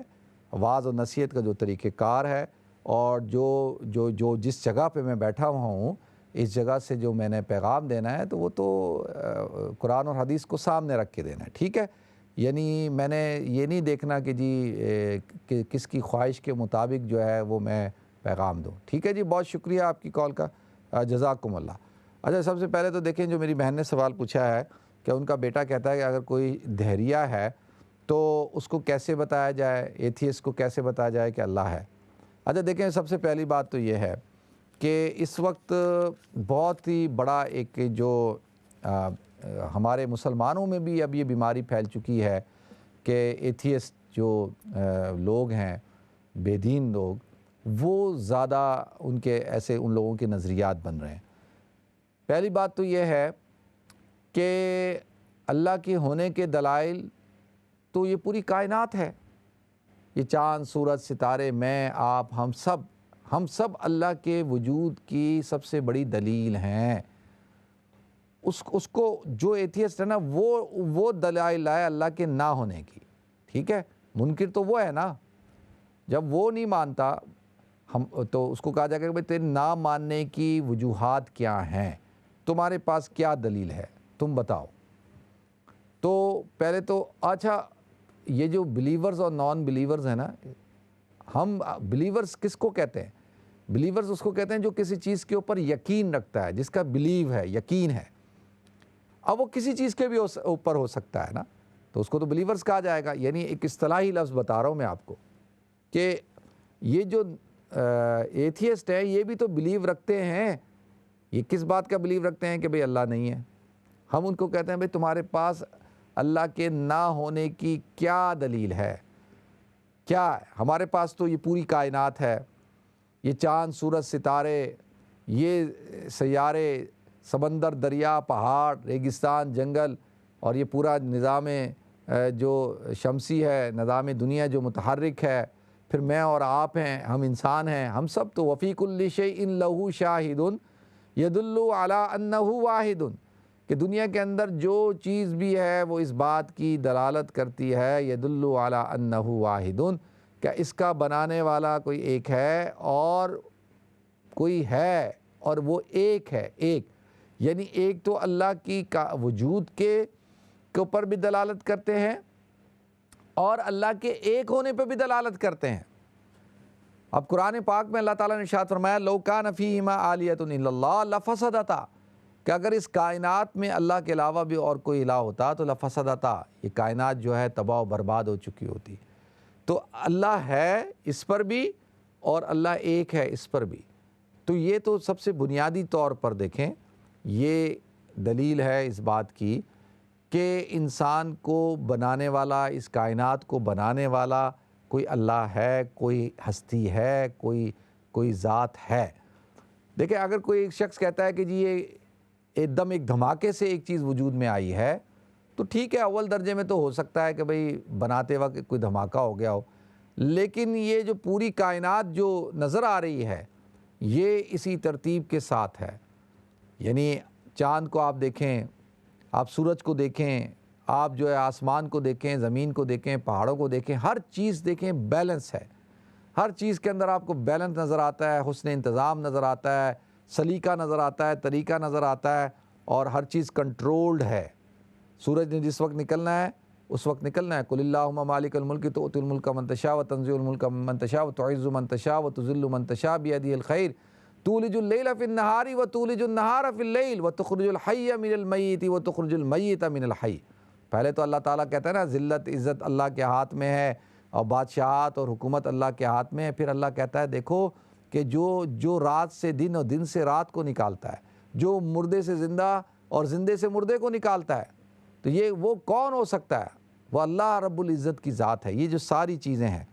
واعظ و نصیحت کا جو طریقہ کار ہے، اور جو جس جگہ پہ میں بیٹھا ہوا ہوں، اس جگہ سے جو میں نے پیغام دینا ہے تو وہ تو قرآن اور حدیث کو سامنے رکھ کے دینا ہے، ٹھیک ہے؟ یعنی میں نے یہ نہیں دیکھنا کہ جی کہ کس کی خواہش کے مطابق جو ہے وہ میں پیغام دوں، ٹھیک ہے جی؟ بہت شکریہ آپ کی کال کا، جزاکم اللہ۔ اچھا، سب سے پہلے تو دیکھیں، جو میری بہن نے سوال پوچھا ہے کہ ان کا بیٹا کہتا ہے کہ اگر کوئی دہریہ ہے تو اس کو کیسے بتایا جائے، ایتھیسٹ کو کیسے بتایا جائے کہ اللہ ہے؟ اچھا دیکھیں، سب سے پہلی بات تو یہ ہے کہ اس وقت بہت ہی بڑا ایک جو ہمارے مسلمانوں میں بھی اب یہ بیماری پھیل چکی ہے کہ ایتھیسٹ جو لوگ ہیں، بے دین لوگ، وہ زیادہ ان لوگوں کے نظریات بن رہے ہیں۔ پہلی بات تو یہ ہے کہ اللہ کے ہونے کے دلائل تو یہ پوری کائنات ہے، یہ چاند، سورج، ستارے، میں، آپ، ہم سب اللہ کے وجود کی سب سے بڑی دلیل ہیں۔ اس کو جو ایتھیسٹ ہے نا، وہ دلائل لائے اللہ کے نہ ہونے کی، ٹھیک ہے؟ منکر تو وہ ہے نا، جب وہ نہیں مانتا تو اس کو کہا جائے گا کہ بھئی تیرے نہ ماننے کی وجوہات کیا ہیں، تمہارے پاس کیا دلیل ہے، تم بتاؤ۔ تو پہلے تو اچھا، یہ جو بلیورز اور نان بلیورز ہیں نا، ہم بلیورز کس کو کہتے ہیں؟ بلیورز اس کو کہتے ہیں جو کسی چیز کے اوپر یقین رکھتا ہے، جس کا بلیو ہے، یقین ہے۔ اب وہ کسی چیز کے بھی اوپر ہو سکتا ہے نا، تو اس کو تو بلیورز کہا جائے گا۔ یعنی ایک اصطلاحی لفظ بتا رہا ہوں میں آپ کو کہ یہ جو ایتھیسٹ ہیں یہ بھی تو بلیو رکھتے ہیں۔ یہ کس بات کا بلیو رکھتے ہیں کہ بھئی اللہ نہیں ہے؟ ہم ان کو کہتے ہیں بھئی تمہارے پاس اللہ کے نہ ہونے کی کیا دلیل ہے؟ کیا ہے؟ ہمارے پاس تو یہ پوری کائنات ہے، یہ چاند، سورج، ستارے، یہ سیارے، سمندر، دریا، پہاڑ، ریگستان، جنگل، اور یہ پورا نظام جو شمسی ہے، نظام دنیا جو متحرک ہے، پھر میں اور آپ ہیں، ہم انسان ہیں، ہم سب تو وفی کل شیء لہ شاہد یدل علی انہ واحد، کہ دنیا کے اندر جو چیز بھی ہے وہ اس بات کی دلالت کرتی ہے، یدل علی انہ واحد، کہ اس کا بنانے والا کوئی ایک ہے اور کوئی ہے اور وہ ایک ہے، ایک یعنی ایک تو اللہ کی وجود کے اوپر بھی دلالت کرتے ہیں اور اللہ کے ایک ہونے پہ بھی دلالت کرتے ہیں۔ اب قرآن پاک میں اللہ تعالیٰ نے ارشاد فرمایا لو کان فیہما آلیۃ الا اللہ لفسدتا، کہ اگر اس کائنات میں اللہ کے علاوہ بھی اور کوئی الہ ہوتا تو لفسدتا، یہ کائنات جو ہے تباہ و برباد ہو چکی ہوتی۔ تو اللہ ہے اس پر بھی اور اللہ ایک ہے اس پر بھی، تو یہ تو سب سے بنیادی طور پر دیکھیں یہ دلیل ہے اس بات کی کہ انسان کو بنانے والا، اس کائنات کو بنانے والا کوئی اللہ ہے، کوئی ہستی ہے، کوئی ذات ہے۔ دیکھیں اگر کوئی ایک شخص کہتا ہے کہ جی یہ ایک دھماکے سے ایک چیز وجود میں آئی ہے تو ٹھیک ہے، اول درجے میں تو ہو سکتا ہے کہ بھئی بناتے وقت کوئی دھماکہ ہو گیا ہو، لیکن یہ جو پوری کائنات جو نظر آ رہی ہے یہ اسی ترتیب کے ساتھ ہے۔ یعنی چاند کو آپ دیکھیں، آپ سورج کو دیکھیں، آپ جو ہے آسمان کو دیکھیں، زمین کو دیکھیں، پہاڑوں کو دیکھیں، ہر چیز دیکھیں بیلنس ہے، ہر چیز کے اندر آپ کو بیلنس نظر آتا ہے، حسن انتظام نظر آتا ہے، سلیقہ نظر آتا ہے، طریقہ نظر آتا ہے، اور ہر چیز کنٹرولڈ ہے۔ سورج نے جس وقت نکلنا ہے اس وقت نکلنا ہے۔ قل اللہم مالک الملک تؤتی الملک من تشاء وتنزع الملک من تشاء وتعز من تشاء وتذل من تشاء بیدہ الخیر تولج اللیل فی النہار وتولج النہار فی اللیل وتخرج الحی من المیت وتخرج المیت من الحی۔ پہلے تو اللہ تعالیٰ کہتا ہے نا ذلت عزت اللہ کے ہاتھ میں ہے اور بادشاہت اور حکومت اللہ کے ہاتھ میں ہے، پھر اللہ کہتا ہے دیکھو کہ جو رات سے دن اور دن سے رات کو نکالتا ہے، جو مردے سے زندہ اور زندے سے مردے کو نکالتا ہے، تو یہ وہ کون ہو سکتا ہے؟ وہ اللہ رب العزت کی ذات ہے۔ یہ جو ساری چیزیں ہیں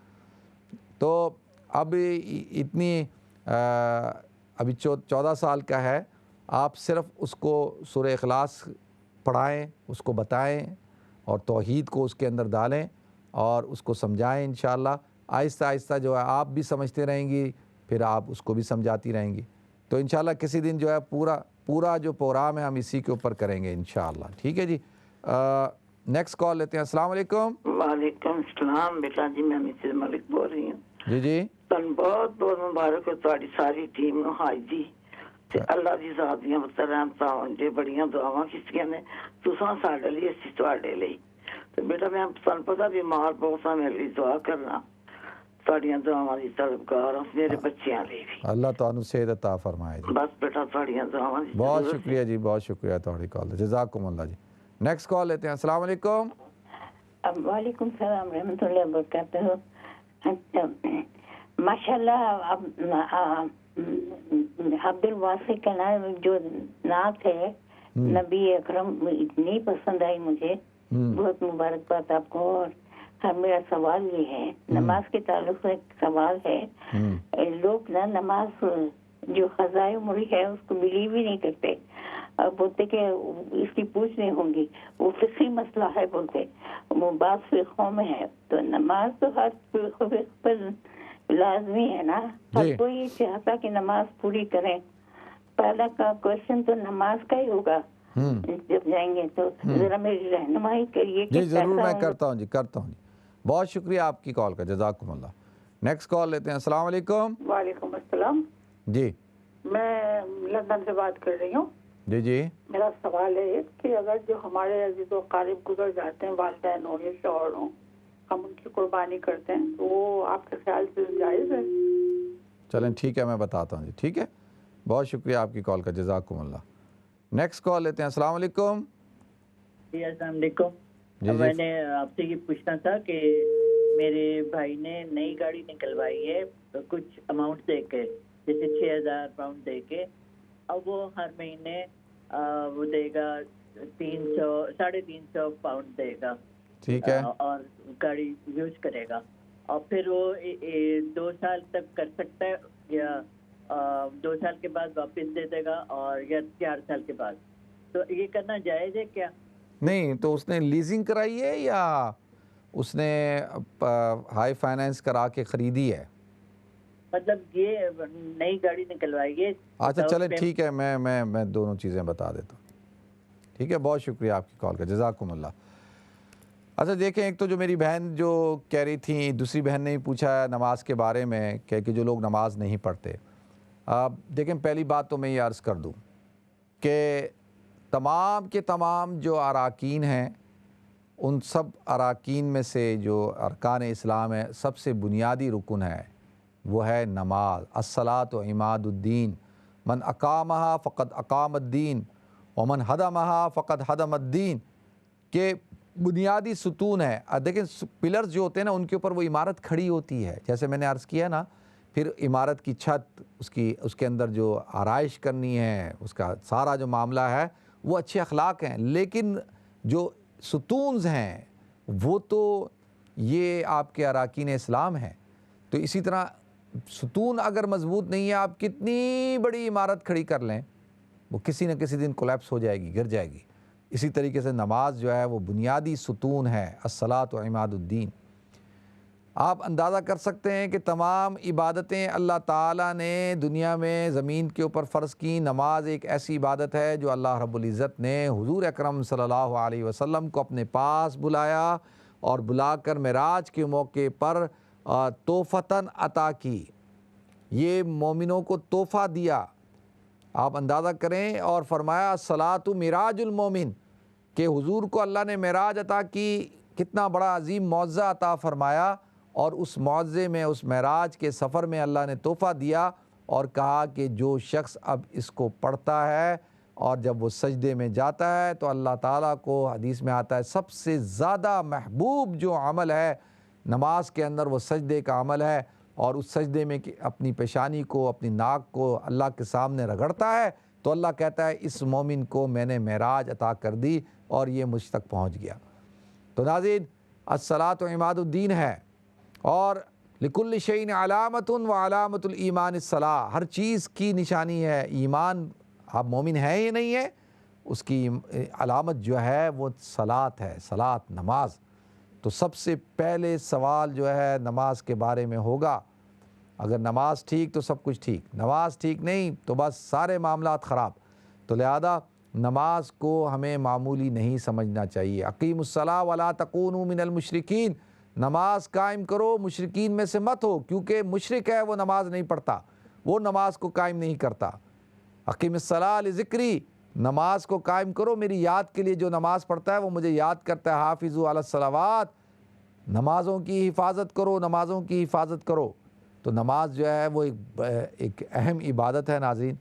تو اب اتنی ابھی 14 سال کا ہے، آپ صرف اس کو سورہ اخلاص پڑھائیں، اس کو بتائیں اور توحید کو اس کے اندر ڈالیں اور اس کو سمجھائیں۔ انشاءاللہ آہستہ آہستہ جو ہے آپ بھی سمجھتے رہیں گی، پھر آپ اس کو بھی سمجھاتی رہیں گی۔ تو انشاءاللہ کسی دن جو ہے پورا جو پروگرام ہے ہم اسی کے اوپر کریں گے انشاءاللہ، ٹھیک ہے جی۔ نیکسٹ کال لیتے ہیں۔ السلام علیکم۔ وعلیکم السلام بیٹا جی، میں مسز ملک بول رہی ہوں۔ جی جی تن بہت بہت مبارک ہو تاری ساری ٹیم نو ہائی جی، تے اللہ دی ذات دیاں رحمتاں ہون جے، بڑیاں دعاواں کیتیاں نے تساں ساڈے لئی، اسی تواڈے لئی۔ تے بیٹا میں تانوں پتہ بیمار بہت ہاں، میرے لیے دعا کرنا، تواڈیاں دعاواں دی طلبگار ہاں، میرے بچیاں لئی بھی۔ اللہ تعالیٰ صحت عطا فرمائے جی۔ بس بیٹا تواڈیاں دعاواں دی بہت ضرورت ہے۔ شکریہ جی، بہت شکریہ تہاڈی کال، جزاکم اللہ جی۔ نیکسٹ کال لیتے ہیں۔ السلام علیکم۔ وعلیکم السلام رحمۃ اللہ وبرکاتہ۔ ماشاءاللہ عبد الواسع کا نام جو نعت ہے نبی اکرم اتنی پسند آئی مجھے، بہت مبارکباد آپ کو۔ اور میرا سوال یہ ہے، نماز کے تعلق سے ایک سوال ہے۔ لوگ نا نماز جو قضائے عمری ہے اس کو بلیو ہی نہیں کرتے، بولتے کہ اس کی پوچھنے ہوں گی، وہ فقہی مسئلہ ہے بولتے، وہ بعض فقہوں میں ہے۔ تو نماز تو ہر فقہ پر لازمی ہے نا، ہر کوئی یہ چاہتا کہ نماز پوری کریں۔ پہلا کا کوشچن تو نماز کا ہی ہوگا جب جائیں گے، تو ذرا میری رہنمائی کریے۔ جی ضرور، میں کرتا ہوں جی، کرتا ہوں جی۔ بہت شکریہ آپ کی کال کا، جزاکم اللہ۔ نیکسٹ کال لیتے ہیں۔ السلام علیکم۔ وعلیکم السلام، جی میں لندن سے بات کر رہی ہوں۔ جی جی میرا سوال ہے کہ اگر جو ہمارے عزیز و قارب گزر جاتے ہیں، والدین ہوں یا شوہر ہوں، ہم ان کی قربانی کرتے ہیں، تو وہ آپ کے خیال سے جائز ہے؟ چلیں ٹھیک ہے، میں بتاتا ہوں جی، ٹھیک ہے۔ بہت شکریہ آپ کی کال کا، جزاکم اللہ۔ نیکسٹ کال لیتے ہیں۔ السلام علیکم۔ جی السلام علیکم۔ جی میں نے آپ سے یہ پوچھنا تھا کہ میرے بھائی نے نئی گاڑی نکلوائی ہے کچھ اماؤنٹ دے کے، جیسے 6,000 پاؤنڈ دے کے، اب وہ ہر مہینے وہ دے گا 350 پاؤنڈ دے گا، ٹھیک ہے، اور گاڑی یوز کرے گا، اور پھر وہ 2 سال تک کر سکتا ہے، یا 2 سال کے بعد واپس دے دے گا، اور یا 4 سال کے بعد؟ تو یہ کرنا جائز ہے کیا؟ نہیں تو اس نے لیزنگ کرائی ہے یا اس نے ہائی فائنینس کرا کے خریدی ہے؟ مطلب یہ نئی گاڑی نکلوائیے. اچھا چلیں ٹھیک ہے، میں دونوں چیزیں بتا دیتا ہوں. ٹھیک ہے، بہت شکریہ آپ کی کال کا، جزاکم اللہ. اچھا دیکھیں، ایک تو جو میری بہن جو کہہ رہی تھیں، دوسری بہن نے پوچھا نماز کے بارے میں کہ جو لوگ نماز نہیں پڑھتے. دیکھیں پہلی بات تو میں یہ عرض کر دوں کہ تمام کے تمام جو اراکین ہیں، ان سب اراکین میں سے جو ارکان اسلام ہے، سب سے بنیادی رکن ہے وہ ہے نماز. الصلاۃ عماد الدین، من اقامہا فقد اقام الدین ومن ہدمہا فقد ہدم الدین. کہ بنیادی ستون ہے. دیکھیں پلرز جو ہوتے ہیں نا، ان کے اوپر وہ عمارت کھڑی ہوتی ہے. جیسے میں نے عرض کیا نا، پھر عمارت کی چھت، اس کے اندر جو آرائش کرنی ہے، اس کا سارا جو معاملہ ہے وہ اچھے اخلاق ہیں. لیکن جو ستونز ہیں وہ تو یہ آپ کے اراکین اسلام ہیں. تو اسی طرح ستون اگر مضبوط نہیں ہے، آپ کتنی بڑی عمارت کھڑی کر لیں، وہ کسی نہ کسی دن کولیپس ہو جائے گی، گر جائے گی. اسی طریقے سے نماز جو ہے وہ بنیادی ستون ہے. الصلاۃ عماد الدین. آپ اندازہ کر سکتے ہیں کہ تمام عبادتیں اللہ تعالیٰ نے دنیا میں زمین کے اوپر فرض کی. نماز ایک ایسی عبادت ہے جو اللہ رب العزت نے حضور اکرم صلی اللہ علیہ وسلم کو اپنے پاس بلایا اور بلا کر معراج کے موقع پر تحفتاً عطا کی. یہ مومنوں کو تحفہ دیا. آپ اندازہ کریں، اور فرمایا الصلاۃ معراج المومن، کہ حضور کو اللہ نے معراج عطا کی. کتنا بڑا عظیم معجزہ عطا فرمایا، اور اس معجزے میں، اس معراج کے سفر میں اللہ نے تحفہ دیا اور کہا کہ جو شخص اب اس کو پڑھتا ہے اور جب وہ سجدے میں جاتا ہے تو اللہ تعالیٰ کو حدیث میں آتا ہے سب سے زیادہ محبوب جو عمل ہے نماز کے اندر وہ سجدے کا عمل ہے. اور اس سجدے میں اپنی پیشانی کو، اپنی ناک کو اللہ کے سامنے رگڑتا ہے تو اللہ کہتا ہے اس مومن کو میں نے معراج عطا کر دی اور یہ مجھ تک پہنچ گیا. تو ناظرین، الصلاۃ عماد الدین ہے. اور لکل شیء علامۃ و علامۃ الایمان الصلاۃ. ہر چیز کی نشانی ہے ایمان. آپ مومن ہیں یا نہیں ہے، اس کی علامت جو ہے وہ صلاۃ ہے، صلاۃ، نماز. تو سب سے پہلے سوال جو ہے نماز کے بارے میں ہوگا. اگر نماز ٹھیک تو سب کچھ ٹھیک، نماز ٹھیک نہیں تو بس سارے معاملات خراب. تو لہذا نماز کو ہمیں معمولی نہیں سمجھنا چاہیے. اقیموا الصلاۃ ولا تکونوا من المشرکین. نماز قائم کرو، مشرکین میں سے مت ہو، کیونکہ مشرک ہے وہ نماز نہیں پڑھتا، وہ نماز کو قائم نہیں کرتا. اقیم الصلاۃ لذکری. نماز کو قائم کرو میری یاد کے لیے. جو نماز پڑھتا ہے وہ مجھے یاد کرتا ہے. حافظوا علی الصلوات. نمازوں کی حفاظت کرو، نمازوں کی حفاظت کرو. تو نماز جو ہے وہ ایک اہم عبادت ہے ناظرین،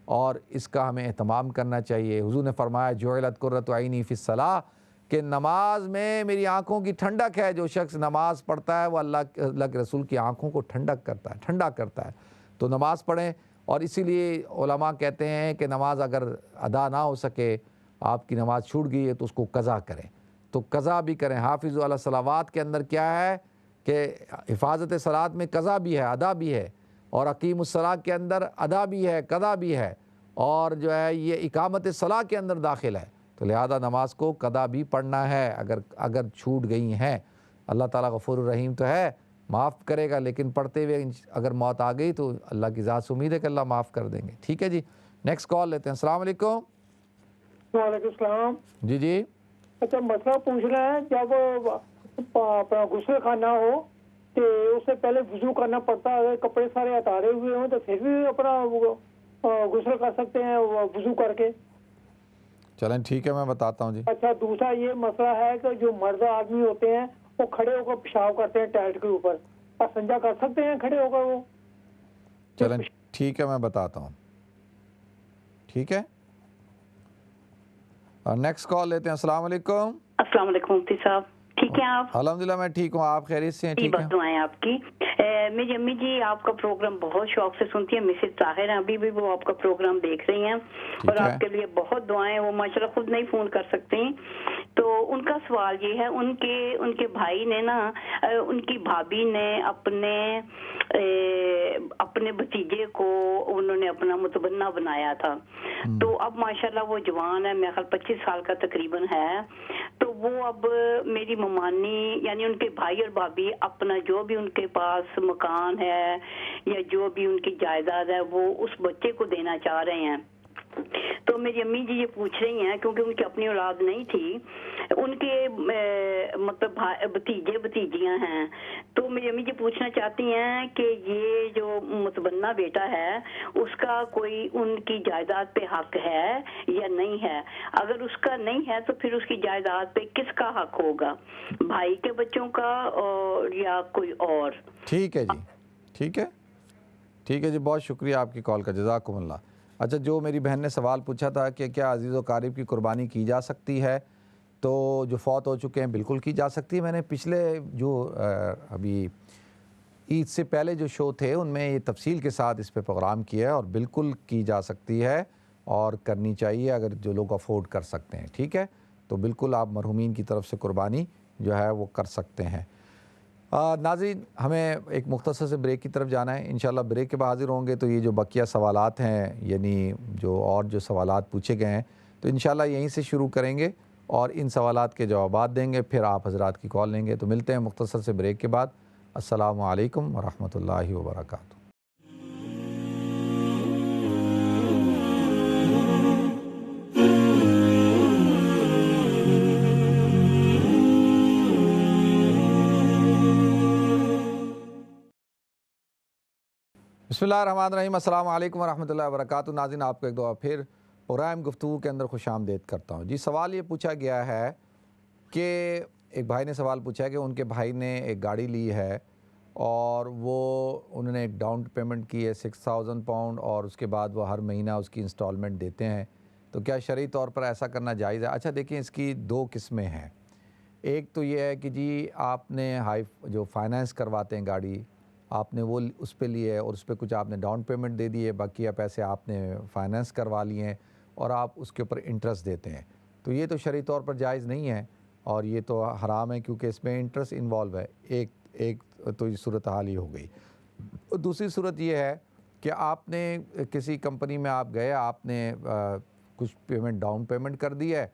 اور اس کا ہمیں اہتمام کرنا چاہیے. حضور نے فرمایا جعلت قرۃ عینی فی الصلاۃ، کہ نماز میں میری آنکھوں کی ٹھنڈک ہے. جو شخص نماز پڑھتا ہے وہ اللہ کے رسول کی آنکھوں کو ٹھنڈک کرتا ہے، ٹھنڈا کرتا ہے. تو نماز پڑھیں. اور اسی لیے علماء کہتے ہیں کہ نماز اگر ادا نہ ہو سکے، آپ کی نماز چھوٹ گئی ہے تو اس کو قضا کریں. تو قضا بھی کریں. حافظوا علی الصلوات کے اندر کیا ہے کہ حفاظت صلاۃ میں قضا بھی ہے، ادا بھی ہے. اور اقیم الصلاۃ کے اندر ادا بھی ہے، قضا بھی ہے. اور جو ہے یہ اقامت صلاح کے اندر داخل ہے. تو لہذا نماز کو قضا بھی پڑھنا ہے اگر چھوٹ گئی ہیں. اللہ تعالیٰ غفور الرحیم تو ہے، معاف کرے گا، لیکن پڑھتے ہوئے اگر موت آ گئی تو اللہ کی ذات سے امید ہے کہ اللہ معاف کر دیں گے. ٹھیک ہے جی، نیکسٹ کال لیتے ہیں. السلام علیکم. وعلیکم السلام. جی. اچھا مسئلہ پوچھنا ہے، جب اپنا غسل خانہ ہو تو اس سے پہلے وضو کرنا پڑتا ہے. اگر کپڑے سارے اتارے ہوئے ہوں تو پھر بھی اپنا غسل کر سکتے ہیں وضو کر کے؟ چلیں ٹھیک ہے، میں بتاتا ہوں جی. اچھا دوسرا یہ مسئلہ ہے کہ جو مرد آدمی ہوتے ہیں وہ کھڑے ہو کر پیشاب کرتے ہیں ٹائلٹ کے اوپر، استنجا کر سکتے ہیں کھڑے ہو کر وہ؟ چلیں ٹھیک ہے، میں بتاتا ہوں. ٹھیک ہے، اور نیکسٹ کال لیتے ہیں. السلام علیکم. السلام علیکم مفتی صاحب، ٹھیک ہیں آپ؟ الحمدللہ میں ٹھیک ہوں، آپ خیریت سے ہیں؟ ٹھیک ہے، بس دعائیں آپ کی. میری امی جی آپ کا پروگرام بہت شوق سے سنتی ہیں. مسز طاہر ہیں، ابھی بھی وہ آپ کا پروگرام دیکھ رہی ہیں اور آپ کے لیے بہت دعائیں. وہ ماشاءاللہ خود نہیں فون کر سکتی. تو ان کا سوال یہ ہے، ان کے بھائی نے نا، ان کی بھابھی نے اپنے بھتیجے کو انہوں نے اپنا متبنہ بنایا تھا، تو اب ماشاءاللہ وہ جوان ہے، میرے خیال 25 سال کا تقریباً ہے، تو وہ اب میری ممانی یعنی ان کے بھائی اور بھابھی اپنا جو بھی ان کے پاس مکان ہے یا جو بھی ان کی جائیداد ہے وہ اس بچے کو دینا چاہ رہے ہیں۔ تو میری امی جی یہ پوچھ رہی ہیں، کیونکہ ان کی اپنی اولاد نہیں تھی، ان کے مطلب بھتیجے بھتیجیاں ہیں، تو میری امی جی پوچھنا چاہتی ہیں کہ یہ جو متبنہ بیٹا ہے اس کا کوئی ان کی جائیداد پہ حق ہے یا نہیں ہے؟ اگر اس کا نہیں ہے تو پھر اس کی جائیداد پہ کس کا حق ہوگا، بھائی کے بچوں کا اور یا کوئی اور؟ ٹھیک ہے جی، ٹھیک ہے جی، بہت شکریہ آپ کی کال کا، جزاکم اللہ۔ اچھا، جو میری بہن نے سوال پوچھا تھا کہ کیا عزیز و قارب کی قربانی کی جا سکتی ہے، تو جو فوت ہو چکے ہیں بالکل کی جا سکتی ہے۔ میں نے پچھلے جو ابھی عید سے پہلے جو شو تھے ان میں یہ تفصیل کے ساتھ اس پہ پروگرام کیا ہے، اور بالکل کی جا سکتی ہے اور کرنی چاہیے اگر جو لوگ افورڈ کر سکتے ہیں، ٹھیک ہے؟ تو بالکل آپ مرحومین کی طرف سے قربانی جو ہے وہ کر سکتے ہیں۔ ناظرین، ہمیں ایک مختصر سے بریک کی طرف جانا ہے، انشاءاللہ بریک کے بعد حاضر ہوں گے۔ تو یہ جو بقیہ سوالات ہیں، یعنی جو سوالات پوچھے گئے ہیں، تو انشاءاللہ یہیں سے شروع کریں گے اور ان سوالات کے جوابات دیں گے، پھر آپ حضرات کی کال لیں گے۔ تو ملتے ہیں مختصر سے بریک کے بعد۔ السلام علیکم ورحمۃ اللہ وبرکاتہ۔ بسم اللہ الرحمن الرحیم۔ السلام علیکم ورحمۃ اللہ وبرکاتہ۔ ناظرین، آپ کو ایک دفعہ پھر پروگرام گفتگو کے اندر خوش آمدید کرتا ہوں۔ جی، سوال یہ پوچھا گیا ہے کہ ایک بھائی نے سوال پوچھا ہے کہ ان کے بھائی نے ایک گاڑی لی ہے اور انہوں نے ایک ڈاؤن پیمنٹ کی ہے 6000 پاؤنڈ، اور اس کے بعد وہ ہر مہینہ اس کی انسٹالمنٹ دیتے ہیں، تو کیا شرعی طور پر ایسا کرنا جائز ہے؟ اچھا دیکھیں، اس کی دو قسمیں ہیں۔ ایک تو یہ ہے کہ جی آپ نے جو فائنانس کرواتے ہیں گاڑی، آپ نے وہ اس پہ لیے ہے اور اس پہ کچھ آپ نے ڈاؤن پیمنٹ دے دی ہے، باقیہ پیسے آپ نے فائنانس کروا لیے ہیں اور آپ اس کے اوپر انٹرسٹ دیتے ہیں، تو یہ تو شرعی طور پر جائز نہیں ہے اور یہ تو حرام ہے، کیونکہ اس میں انٹرسٹ انوالو ہے۔ ایک تو یہ صورتحال یہ ہو گئی۔ دوسری صورت یہ ہے کہ آپ نے کسی کمپنی میں آپ گئے، آپ نے کچھ پیمنٹ ڈاؤن پیمنٹ کر دی ہے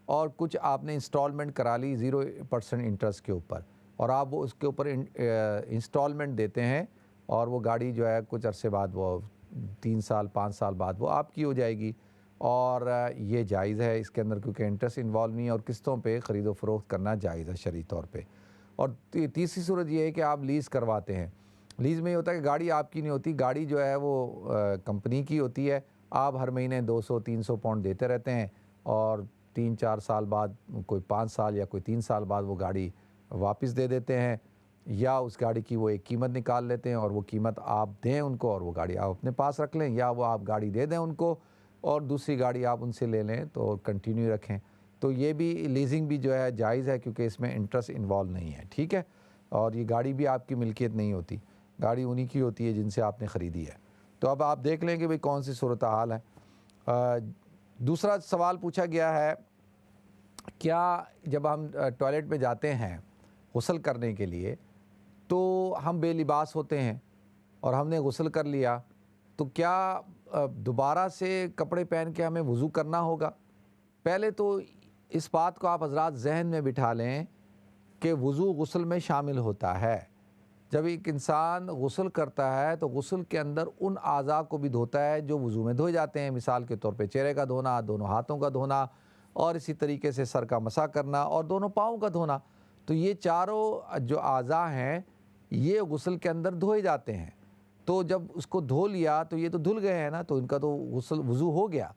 اور کچھ آپ نے انسٹالمنٹ کرا لی 0% انٹرسٹ کے اوپر، اور آپ وہ اس کے اوپر انسٹالمنٹ دیتے ہیں، اور وہ گاڑی جو ہے کچھ عرصے بعد، وہ 3 سال 5 سال بعد وہ آپ کی ہو جائے گی، اور یہ جائز ہے اس کے اندر، کیونکہ انٹرسٹ انوالو نہیں ہے، اور قسطوں پہ خرید و فروخت کرنا جائز ہے شرعی طور پہ۔ اور تیسری صورت یہ ہے کہ آپ لیز کرواتے ہیں۔ لیز میں یہ ہوتا ہے کہ گاڑی آپ کی نہیں ہوتی، گاڑی جو ہے وہ کمپنی کی ہوتی ہے، آپ ہر مہینے 200-300 پاؤنڈ دیتے رہتے ہیں، اور 3-4 سال بعد، کوئی 5 سال یا کوئی 3 سال بعد وہ گاڑی واپس دے دیتے ہیں، یا اس گاڑی کی وہ ایک قیمت نکال لیتے ہیں اور وہ قیمت آپ دیں ان کو اور وہ گاڑی آپ اپنے پاس رکھ لیں، یا وہ آپ گاڑی دے دیں ان کو اور دوسری گاڑی آپ ان سے لے لیں تو کنٹینیو رکھیں۔ تو یہ بھی لیزنگ بھی جو ہے جائز ہے، کیونکہ اس میں انٹرسٹ انوالو نہیں ہے، ٹھیک ہے؟ اور یہ گاڑی بھی آپ کی ملکیت نہیں ہوتی، گاڑی انہی کی ہوتی ہے جن سے آپ نے خریدی ہے۔ تو اب آپ دیکھ لیں کہ بھئی کون سی صورتحال ہے۔ دوسرا سوال پوچھا گیا ہے، کیا جب ہم ٹوائلٹ میں جاتے ہیں غسل کرنے کے لیے تو ہم بے لباس ہوتے ہیں اور ہم نے غسل کر لیا، تو کیا دوبارہ سے کپڑے پہن کے ہمیں وضو کرنا ہوگا؟ پہلے تو اس بات کو آپ حضرات ذہن میں بٹھا لیں کہ وضو غسل میں شامل ہوتا ہے۔ جب ایک انسان غسل کرتا ہے تو غسل کے اندر ان اعضاء کو بھی دھوتا ہے جو وضو میں دھوئے جاتے ہیں، مثال کے طور پہ چہرے کا دھونا، دونوں ہاتھوں کا دھونا، اور اسی طریقے سے سر کا مسح کرنا اور دونوں پاؤں کا دھونا۔ تو یہ چاروں جو اعضاء ہیں یہ غسل کے اندر دھوئے جاتے ہیں، تو جب اس کو دھو لیا تو یہ تو دھل گئے ہیں نا، تو ان کا تو وضو ہو گیا،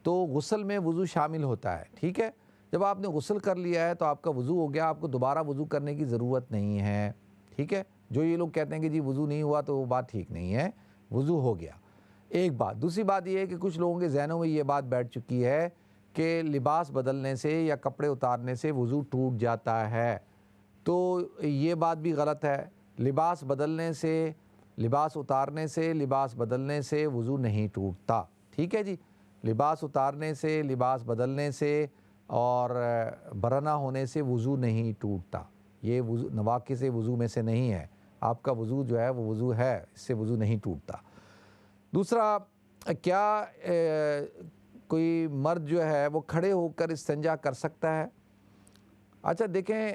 تو غسل میں وضو شامل ہوتا ہے، ٹھیک ہے؟ جب آپ نے غسل کر لیا ہے تو آپ کا وضو ہو گیا، آپ کو دوبارہ وضو کرنے کی ضرورت نہیں ہے، ٹھیک ہے؟ جو یہ لوگ کہتے ہیں کہ جی وضو نہیں ہوا تو وہ بات ٹھیک نہیں ہے، وضو ہو گیا، ایک بات۔ دوسری بات یہ ہے کہ کچھ لوگوں کے ذہنوں میں یہ بات بیٹھ چکی ہے کہ لباس بدلنے سے یا کپڑے اتارنے سے وضو ٹوٹ جاتا ہے، تو یہ بات بھی غلط ہے۔ لباس بدلنے سے، لباس اتارنے سے، لباس بدلنے سے وضو نہیں ٹوٹتا، ٹھیک ہے جی؟ لباس اتارنے سے، لباس بدلنے سے اور برہنہ ہونے سے وضو نہیں ٹوٹتا، یہ نواقض وضو میں سے نہیں ہے، آپ کا وضو جو ہے وہ وضو ہے، اس سے وضو نہیں ٹوٹتا۔ دوسرا، کیا کوئی مرد جو ہے وہ کھڑے ہو کر استنجا کر سکتا ہے؟ اچھا دیکھیں،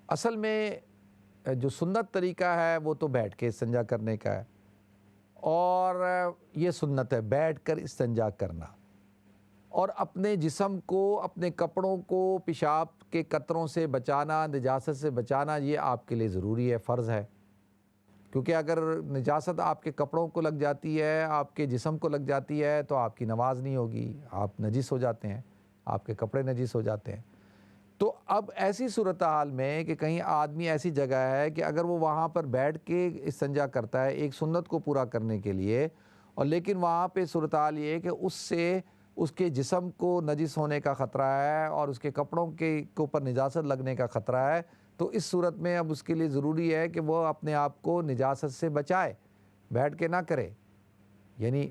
اصل میں جو سنت طریقہ ہے وہ تو بیٹھ کے استنجا کرنے کا ہے، اور یہ سنت ہے بیٹھ کر استنجا کرنا، اور اپنے جسم کو، اپنے کپڑوں کو پیشاب کے قطروں سے بچانا، نجاست سے بچانا، یہ آپ کے لیے ضروری ہے، فرض ہے، کیونکہ اگر نجاست آپ کے کپڑوں کو لگ جاتی ہے، آپ کے جسم کو لگ جاتی ہے، تو آپ کی نماز نہیں ہوگی، آپ نجس ہو جاتے ہیں، آپ کے کپڑے نجس ہو جاتے ہیں۔ تو اب ایسی صورتحال میں کہ کہیں آدمی ایسی جگہ ہے کہ اگر وہ وہاں پر بیٹھ کے استنجا کرتا ہے ایک سنت کو پورا کرنے کے لیے، اور لیکن وہاں پہ صورتحال یہ ہے کہ اس سے اس کے جسم کو نجس ہونے کا خطرہ ہے اور اس کے کپڑوں کے اوپر نجاست لگنے کا خطرہ ہے، تو اس صورت میں اب اس کے لیے ضروری ہے کہ وہ اپنے آپ کو نجاست سے بچائے، بیٹھ کے نہ کرے۔ یعنی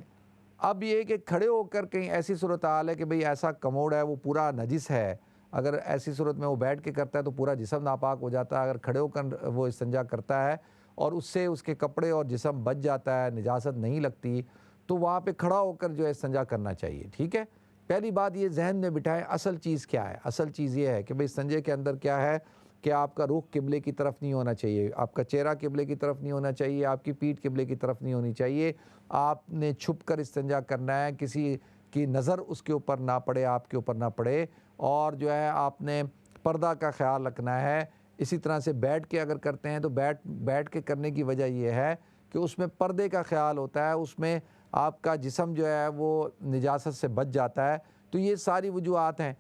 اب یہ کہ کھڑے ہو کر کہیں ایسی صورتحال ہے کہ بھئی ایسا کموڈ ہے وہ پورا نجس ہے، اگر ایسی صورت میں وہ بیٹھ کے کرتا ہے تو پورا جسم ناپاک ہو جاتا ہے، اگر کھڑے ہو کر وہ استنجا کرتا ہے اور اس سے اس کے کپڑے اور جسم بچ جاتا ہے، نجاست نہیں لگتی، تو وہاں پہ کھڑا ہو کر جو ہے استنجا کرنا چاہیے، ٹھیک ہے۔ پہلی بات یہ ذہن میں بٹھائیں اصل چیز کیا ہے۔ اصل چیز یہ ہے کہ بھئی استنجے کے اندر کیا ہے کہ آپ کا رخ قبلے کی طرف نہیں ہونا چاہیے، آپ کا چہرہ قبلے کی طرف نہیں ہونا چاہیے، آپ کی پیٹھ قبلے کی طرف نہیں ہونی چاہیے، آپ نے چھپ کر استنجا کرنا ہے، کسی کی نظر اس کے اوپر نہ پڑے، آپ کے اوپر نہ پڑے، اور جو ہے آپ نے پردہ کا خیال رکھنا ہے۔ اسی طرح سے بیٹھ کے اگر کرتے ہیں تو بیٹھ کے کرنے کی وجہ یہ ہے کہ اس میں پردے کا خیال ہوتا ہے، اس میں آپ کا جسم جو ہے وہ نجاست سے بچ جاتا ہے، تو یہ ساری وجوہات ہیں۔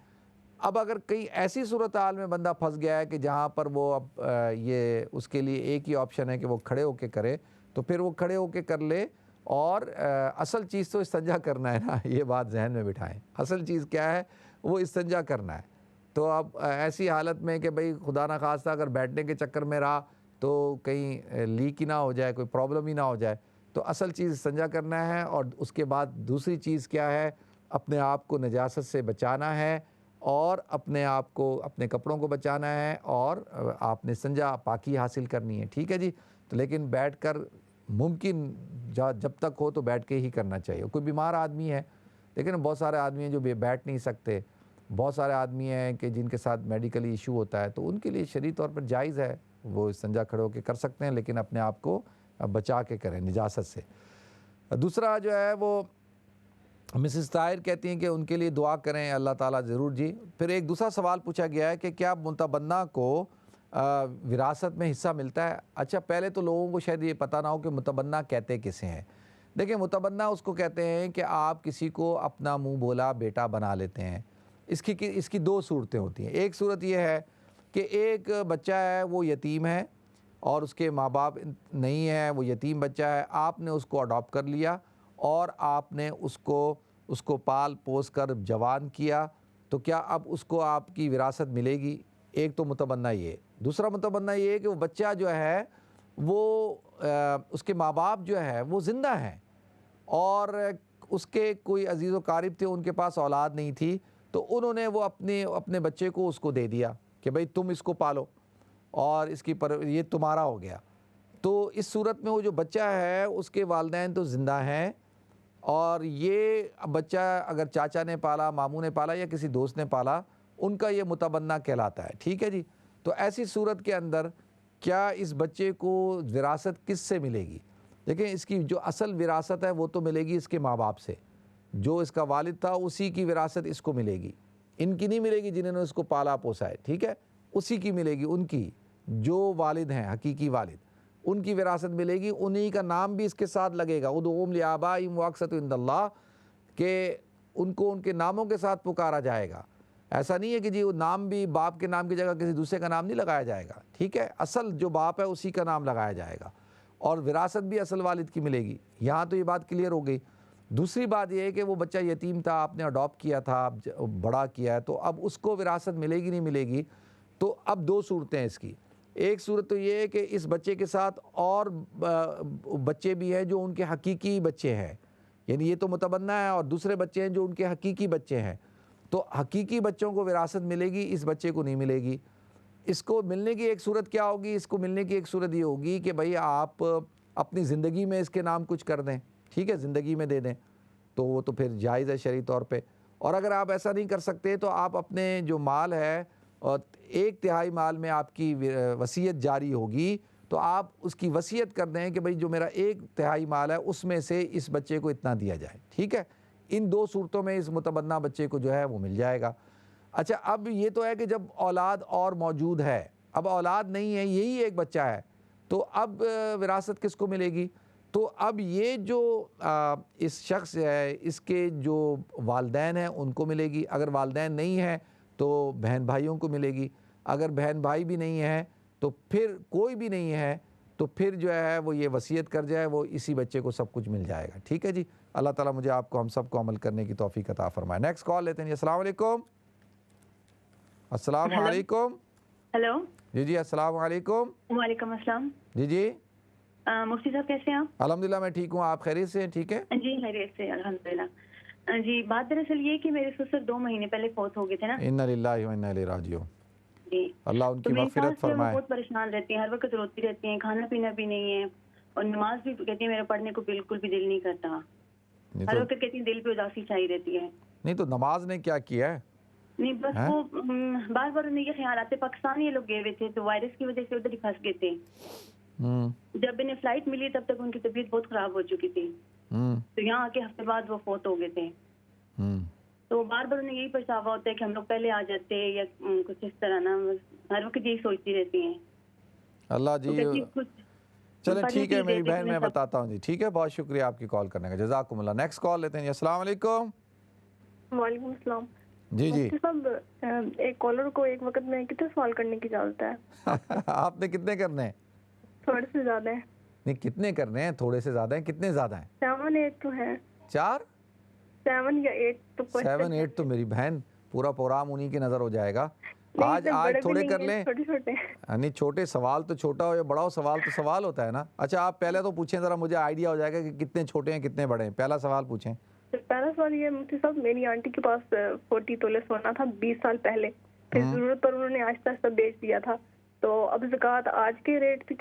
اب اگر کہیں ایسی صورتحال میں بندہ پھنس گیا ہے کہ جہاں پر وہ اب یہ اس کے لیے ایک ہی آپشن ہے کہ وہ کھڑے ہو کے کرے، تو پھر وہ کھڑے ہو کے کر لے، اور اصل چیز تو استنجا کرنا ہے نا، یہ بات ذہن میں بٹھائیں، اصل چیز کیا ہے، وہ استنجا کرنا ہے۔ تو اب ایسی حالت میں کہ بھئی خدا نہ خواستہ اگر بیٹھنے کے چکر میں رہا تو کہیں لیک ہی نہ ہو جائے، کوئی پرابلم ہی نہ ہو جائے، تو اصل چیز استنجا کرنا ہے، اور اس کے بعد دوسری چیز کیا ہے، اپنے آپ کو نجاست سے بچانا ہے، اور اپنے آپ کو، اپنے کپڑوں کو بچانا ہے، اور آپ نے استنجا پاکی حاصل کرنی ہے، ٹھیک ہے جی۔ تو لیکن بیٹھ کر ممکن جب تک ہو تو بیٹھ کے ہی کرنا چاہیے۔ کوئی بیمار آدمی ہے، لیکن بہت سارے آدمی ہیں جو بیٹھ نہیں سکتے، بہت سارے آدمی ہیں کہ جن کے ساتھ میڈیکلی ایشو ہوتا ہے، تو ان کے لیے شرعی طور پر جائز ہے، وہ استنجا کھڑے ہو کے کر سکتے ہیں، لیکن اپنے آپ کو بچا کے کریں نجاست سے۔ دوسرا جو ہے وہ مسز طاہر کہتی ہیں کہ ان کے لیے دعا کریں، اللہ تعالیٰ ضرور جی۔ پھر ایک دوسرا سوال پوچھا گیا ہے کہ کیا متبنہ کو وراثت میں حصہ ملتا ہے؟ اچھا، پہلے تو لوگوں کو شاید یہ پتہ نہ ہو کہ متبنہ کہتے کسے ہیں۔ دیکھیں، متبنہ اس کو کہتے ہیں کہ آپ کسی کو اپنا منہ بولا بیٹا بنا لیتے ہیں۔ اس کی دو صورتیں ہوتی ہیں۔ ایک صورت یہ ہے کہ ایک بچہ ہے وہ یتیم ہے اور اس کے ماں باپ نہیں ہیں، وہ یتیم بچہ ہے، آپ نے اس کو اڈاپٹ کر لیا اور آپ نے اس کو پال پوس کر جوان کیا، تو کیا اب اس کو آپ کی وراثت ملے گی؟ ایک تو متبنہ یہ۔ دوسرا متبنہ یہ ہے کہ وہ بچہ جو ہے وہ اس کے ماں باپ جو ہے وہ زندہ ہیں، اور اس کے کوئی عزیز و قارب تھے، ان کے پاس اولاد نہیں تھی، تو انہوں نے وہ اپنے بچے کو اس کو دے دیا کہ بھئی تم اس کو پالو، اور اس کی یہ تمہارا ہو گیا۔ تو اس صورت میں وہ جو بچہ ہے اس کے والدین تو زندہ ہیں، اور یہ بچہ اگر چاچا نے پالا، ماموں نے پالا، یا کسی دوست نے پالا، ان کا یہ متبنہ کہلاتا ہے، ٹھیک ہے جی۔ تو ایسی صورت کے اندر کیا اس بچے کو وراثت کس سے ملے گی؟ دیکھیں، اس کی جو اصل وراثت ہے وہ تو ملے گی اس کے ماں باپ سے، جو اس کا والد تھا اسی کی وراثت اس کو ملے گی، ان کی نہیں ملے گی جنہوں نے اس کو پالا پوسا ہے، ٹھیک ہے، اسی کی ملے گی، ان کی جو والد ہیں، حقیقی والد، ان کی وراثت ملے گی، انہی کا نام بھی اس کے ساتھ لگے گا، ادعوہم لآبائہم واقسطوا عند اللہ، کہ ان کو ان کے ناموں کے ساتھ پکارا جائے گا۔ ایسا نہیں ہے کہ جی وہ نام بھی باپ کے نام کی جگہ کسی دوسرے کا نام نہیں لگایا جائے گا، ٹھیک ہے، اصل جو باپ ہے اسی کا نام لگایا جائے گا، اور وراثت بھی اصل والد کی ملے گی۔ یہاں تو یہ بات کلیئر ہو گئی۔ دوسری بات یہ ہے کہ وہ بچہ یتیم تھا، آپ نے اڈاپٹ کیا تھا، بڑا کیا ہے، تو اب اس کو وراثت ملے گی نہیں ملے گی؟ تو اب دو صورتیں ہیں اس کی۔ ایک صورت تو یہ ہے کہ اس بچے کے ساتھ اور بچے بھی ہیں جو ان کے حقیقی بچے ہیں، یعنی یہ تو متبنہ ہے، اور دوسرے بچے ہیں جو ان کے حقیقی بچے ہیں، تو حقیقی بچوں کو وراثت ملے گی، اس بچے کو نہیں ملے گی۔ اس کو ملنے کی ایک صورت کیا ہوگی؟ اس کو ملنے کی ایک صورت یہ ہوگی کہ بھئی آپ اپنی زندگی میں اس کے نام کچھ کر دیں، ٹھیک ہے، زندگی میں دے دیں، تو وہ تو پھر جائز ہے شرعی طور پہ۔ اور اگر آپ ایسا نہیں کر سکتے تو آپ اپنے جو مال ہے اور 1/3 مال میں آپ کی وصیت جاری ہوگی، تو آپ اس کی وصیت کر دیں کہ بھئی جو میرا 1/3 مال ہے اس میں سے اس بچے کو اتنا دیا جائے، ٹھیک ہے۔ ان 2 صورتوں میں اس متبنہ بچے کو جو ہے وہ مل جائے گا۔ اچھا، اب یہ تو ہے کہ جب اولاد اور موجود ہے، اب اولاد نہیں ہے، یہی ایک بچہ ہے، تو اب وراثت کس کو ملے گی؟ تو اب یہ جو اس شخص ہے اس کے جو والدین ہیں ان کو ملے گی، اگر والدین نہیں ہیں تو بہن بھائیوں کو ملے گی، اگر بہن بھائی بھی نہیں ہیں تو پھر کوئی بھی نہیں ہے تو پھر جو ہے وہ یہ وصیت کر جائے، وہ اسی بچے کو سب کچھ مل جائے گا، ٹھیک ہے جی۔ اللہ تعالیٰ مجھے آپ کو ہم سب کو عمل کرنے کی توفیق عطا فرمائے۔ نیکسٹ کال لیتے ہیں جی۔ السلام علیکم۔ السلام علیکم۔ ہیلو جی السلام علیکم۔ وعلیکم السلام۔ جی مفتی صاحب کیسے ہیں آپ؟ الحمدللہ میں ٹھیک ہوں، آپ خیریت سے ہیں؟ ٹھیک ہے جی خیریت سے الحمدللہ۔ جی بات دراصل یہ کہ میرے سسر 2 مہینے پہلے فوت ہو گئے تھے نا۔ انا للہ و انا الیہ راجعون۔ جی اللہ ان کی تو میری مغفرت ساس جو ہے وہ فرمائے۔ بہت پریشان رہتی ہیں، ہر وقت روتی رہتی ہیں، کھانا پینا بھی نہیں ہے، اور نماز بھی کہتی ہیں میرا پڑھنے کو بالکل بھی دل نہیں کرتا، ہر وقت کہتی ہیں دل پہ اداسی چھائی رہتی ہے۔ نہیں تو نماز نے کیا کیا ہے؟ نہیں بس وہ بار بار انہیں یہ خیال آتے، پاکستان یہ لوگ گئے ہوئے تھے تو وائرس کی وجہ سے ادھر ہی پھنس گئے تھے۔ جب انہیں فلائٹ ملی تب تک ان کی طبیعت بہت خراب ہو چکی تھی، تو یہاں آ کے ہفتے بعد وہ فوت ہو گئے تھے۔ تو بار بار انہیں یہی پچھتاوا ہوتا ہے کہ ہم لوگ پہلے آ جاتے یا کچھ اس طرح نا، ہر وقت یہی سوچتی رہتی ہیں۔ اللہ جی چلیں ٹھیک ہے میری بہن، میں بتاتا ہوں جی، ٹھیک ہے، بہت شکریہ آپ کی کال کرنے کا، جزاکم اللہ۔ نیکسٹ کال لیتے ہیں جی۔ السلام علیکم۔ وعلیکم السلام۔ جی مفتی صاحب ایک کالر کو ایک وقت میں کتنے سوال کرنے کی اجازت ہے؟ آپ نے کتنے کرنے ہیں؟ تھوڑے سے زیادہ ہیں۔ نہیں کتنے کرنے ہیں؟ تھوڑے سے زیادہ ہیں؟ کتنے زیادہ ہیں؟ 7 8 تو ہیں۔ 4 7 یا 8 تو 7 8 تو میری بہن پورا پروگرام انہی کی نظر ہو جائے گا۔ آج تھوڑے کر لیں، نہیں چھوٹے سوال تو چھوٹا ہو یا بڑا ہو، سوال تو سوال ہوتا ہے نا۔ اچھا آپ پہلے تو پوچھیں ذرا، مجھے آئیڈیا ہو جائے گا کہ کتنے چھوٹے ہیں کتنے بڑے ہیں۔ پہلا سوال پوچھیں۔ پہلا سوال یہ مفتی صاحب، میری آنٹی کے پاس 40 تولے سونا تھا 20 سال پہلے، پھر ضرورت پر انہوں نے آہستہ آہستہ بیچ دیا تھا، تو اب زکوٰۃ آج کے ریٹ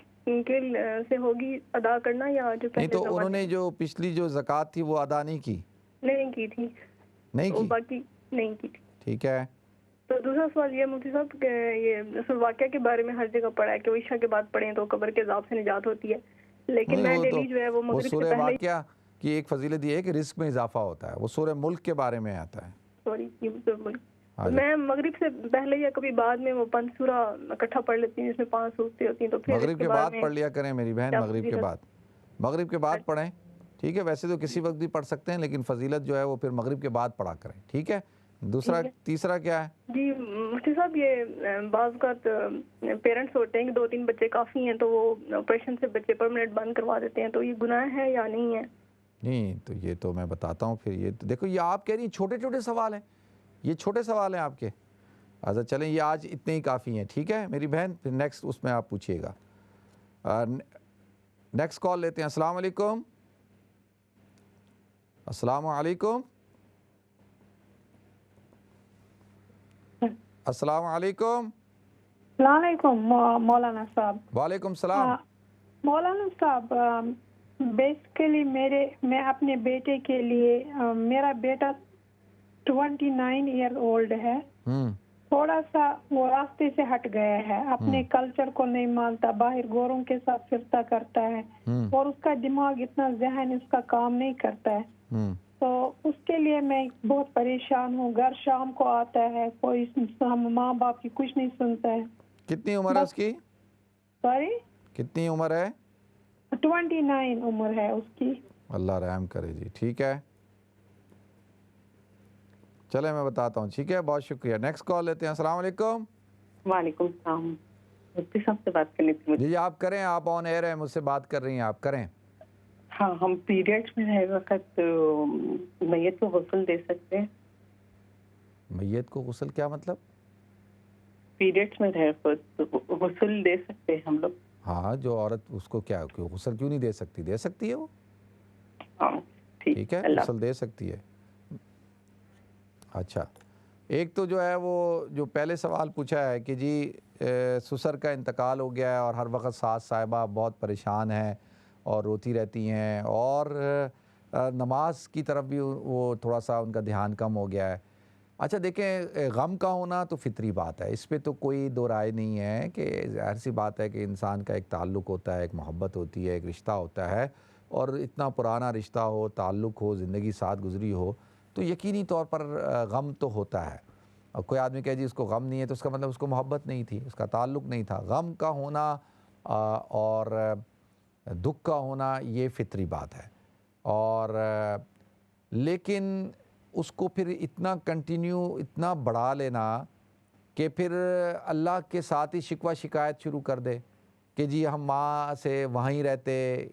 سے ہوگی ادا کرنا یا جو نہیں؟ تو انہوں نے جو پچھلی جو زکوٰۃ تھی وہ ادا نہیں کی؟ نہیں کی تھی، نہیں کی، باقی نہیں کی تھی۔ ٹھیک ہے۔ تو دوسرا سوال یہ مفتی صاحب کہ یہ اصل واقعہ کے بارے میں ہر جگہ پڑھا ہے کہ وہ عشاء کے بعد پڑھیں تو قبر کے عذاب سے نجات ہوتی ہے، لیکن میں ڈیلی جو ہے وہ مغرب سے سورہ پہلے واقعہ کی ایک فضیلت یہ ہے کہ رزق میں اضافہ ہوتا ہے، وہ سورہ ملک کے بارے میں آتا ہے۔ سوری میں مغرب سے پہلے یا کبھی بعد میں وہ 5 سورہ اکٹھا پڑھ لیتی ہوں جس میں 5 صورتیں ہوتی ہیں، تو پھر مغرب کے بعد پڑھ لیا کریں میری بہن، مغرب کے بعد، مغرب کے بعد پڑھیں، ٹھیک ہے۔ ویسے تو کسی وقت بھی پڑھ سکتے ہیں لیکن فضیلت جو ہے وہ پھر مغرب کے بعد پڑھا کریں، ٹھیک ہے۔ دوسرا تیسرا کیا ہے؟ جی مفتی صاحب یہ بعض اوقات پیرنٹس ہوتے ہیں کہ 2 3 بچے کافی ہیں تو وہ آپریشن سے بچے پرماننٹ بند کروا دیتے ہیں، تو یہ گناہ ہے یا نہیں ہے؟ نہیں تو یہ تو میں بتاتا ہوں۔ پھر یہ دیکھو، یہ آپ کہہ رہی ہیں چھوٹے چھوٹے سوال ہیں، یہ چھوٹے سوال ہیں آپ کے۔ اچھا چلیں یہ آج اتنے ہی کافی ہیں، ٹھیک ہے میری بہن، پھر نیکسٹ اس میں آپ پوچھیے گا۔ نیکسٹ کال لیتے ہیں۔ السلام علیکم۔ السلام علیکم۔ السلام علیکم۔ السلام علیکم مولانا صاحب۔ وعلیکم السلام۔ مولانا صاحب بیسیکلی میں اپنے بیٹے کے لیے، میرا بیٹا 29 ایئر اولڈ ہے، تھوڑا سا وہ راستے سے ہٹ گیا ہے، اپنے کلچر کو نہیں مانتا، باہر گوروں کے ساتھ پھرتا کرتا ہے، اور اس کا دماغ اتنا ذہن اس کا کام نہیں کرتا ہے، تو اس کے لیے میں بہت پریشان ہوں۔ گھر شام کو آتا ہے، کوئی ماں باپ کی کچھ نہیں سنتا ہے۔ کتنی عمر ہے اس کی؟ سوری کتنی عمر ہے؟ 29 عمر ہے اس کی۔ اللہ رحم کرے جی، ٹھیک ہے چلے میں بتاتا ہوں، ٹھیک ہے، بہت شکریہ۔ نیکسٹ کال لیتے ہیں۔ السلام علیکم۔ وعلیکم السلام، مفتی صاحب سے بات کرنی تھی مجھے۔ جی آپ کریں، آپ آن ایئر ہیں، مجھ سے بات کر رہی ہیں، آپ کریں۔ ہاں ہم پیریڈز میں رہے وقت میت کو غسل دے سکتے ہیں؟ میت کو غسل کیا مطلب؟ پیریڈز میں رہے وقت غسل دے سکتے ہیں ہم لوگ؟ ہاں جو عورت اس کو کیا غسل کیوں نہیں دے سکتی؟ دے سکتی ہے وہ، ہاں ٹھیک ہے، غسل دے سکتی ہے۔ اچھا ایک تو جو ہے وہ جو پہلے سوال پوچھا ہے کہ جی سسر کا انتقال ہو گیا ہے اور ہر وقت ساس صاحبہ بہت پریشان ہیں اور روتی رہتی ہیں، اور نماز کی طرف بھی وہ تھوڑا سا ان کا دھیان کم ہو گیا ہے۔ اچھا دیکھیں، غم کا ہونا تو فطری بات ہے، اس پہ تو کوئی دو رائے نہیں ہے کہ ظاہر سی بات ہے کہ انسان کا ایک تعلق ہوتا ہے، ایک محبت ہوتی ہے، ایک رشتہ ہوتا ہے، اور اتنا پرانا رشتہ ہو، تعلق ہو، زندگی ساتھ گزری ہو تو یقینی طور پر غم تو ہوتا ہے۔ اور کوئی آدمی کہے جی اس کو غم نہیں ہے تو اس کا مطلب اس کو محبت نہیں تھی، اس کا تعلق نہیں تھا۔ غم کا ہونا اور دکھ کا ہونا یہ فطری بات ہے، اور لیکن اس کو پھر اتنا کنٹینیو اتنا بڑھا لینا کہ پھر اللہ کے ساتھ ہی شکوہ شکایت شروع کر دے کہ جی ہم ماں سے وہیں رہتے،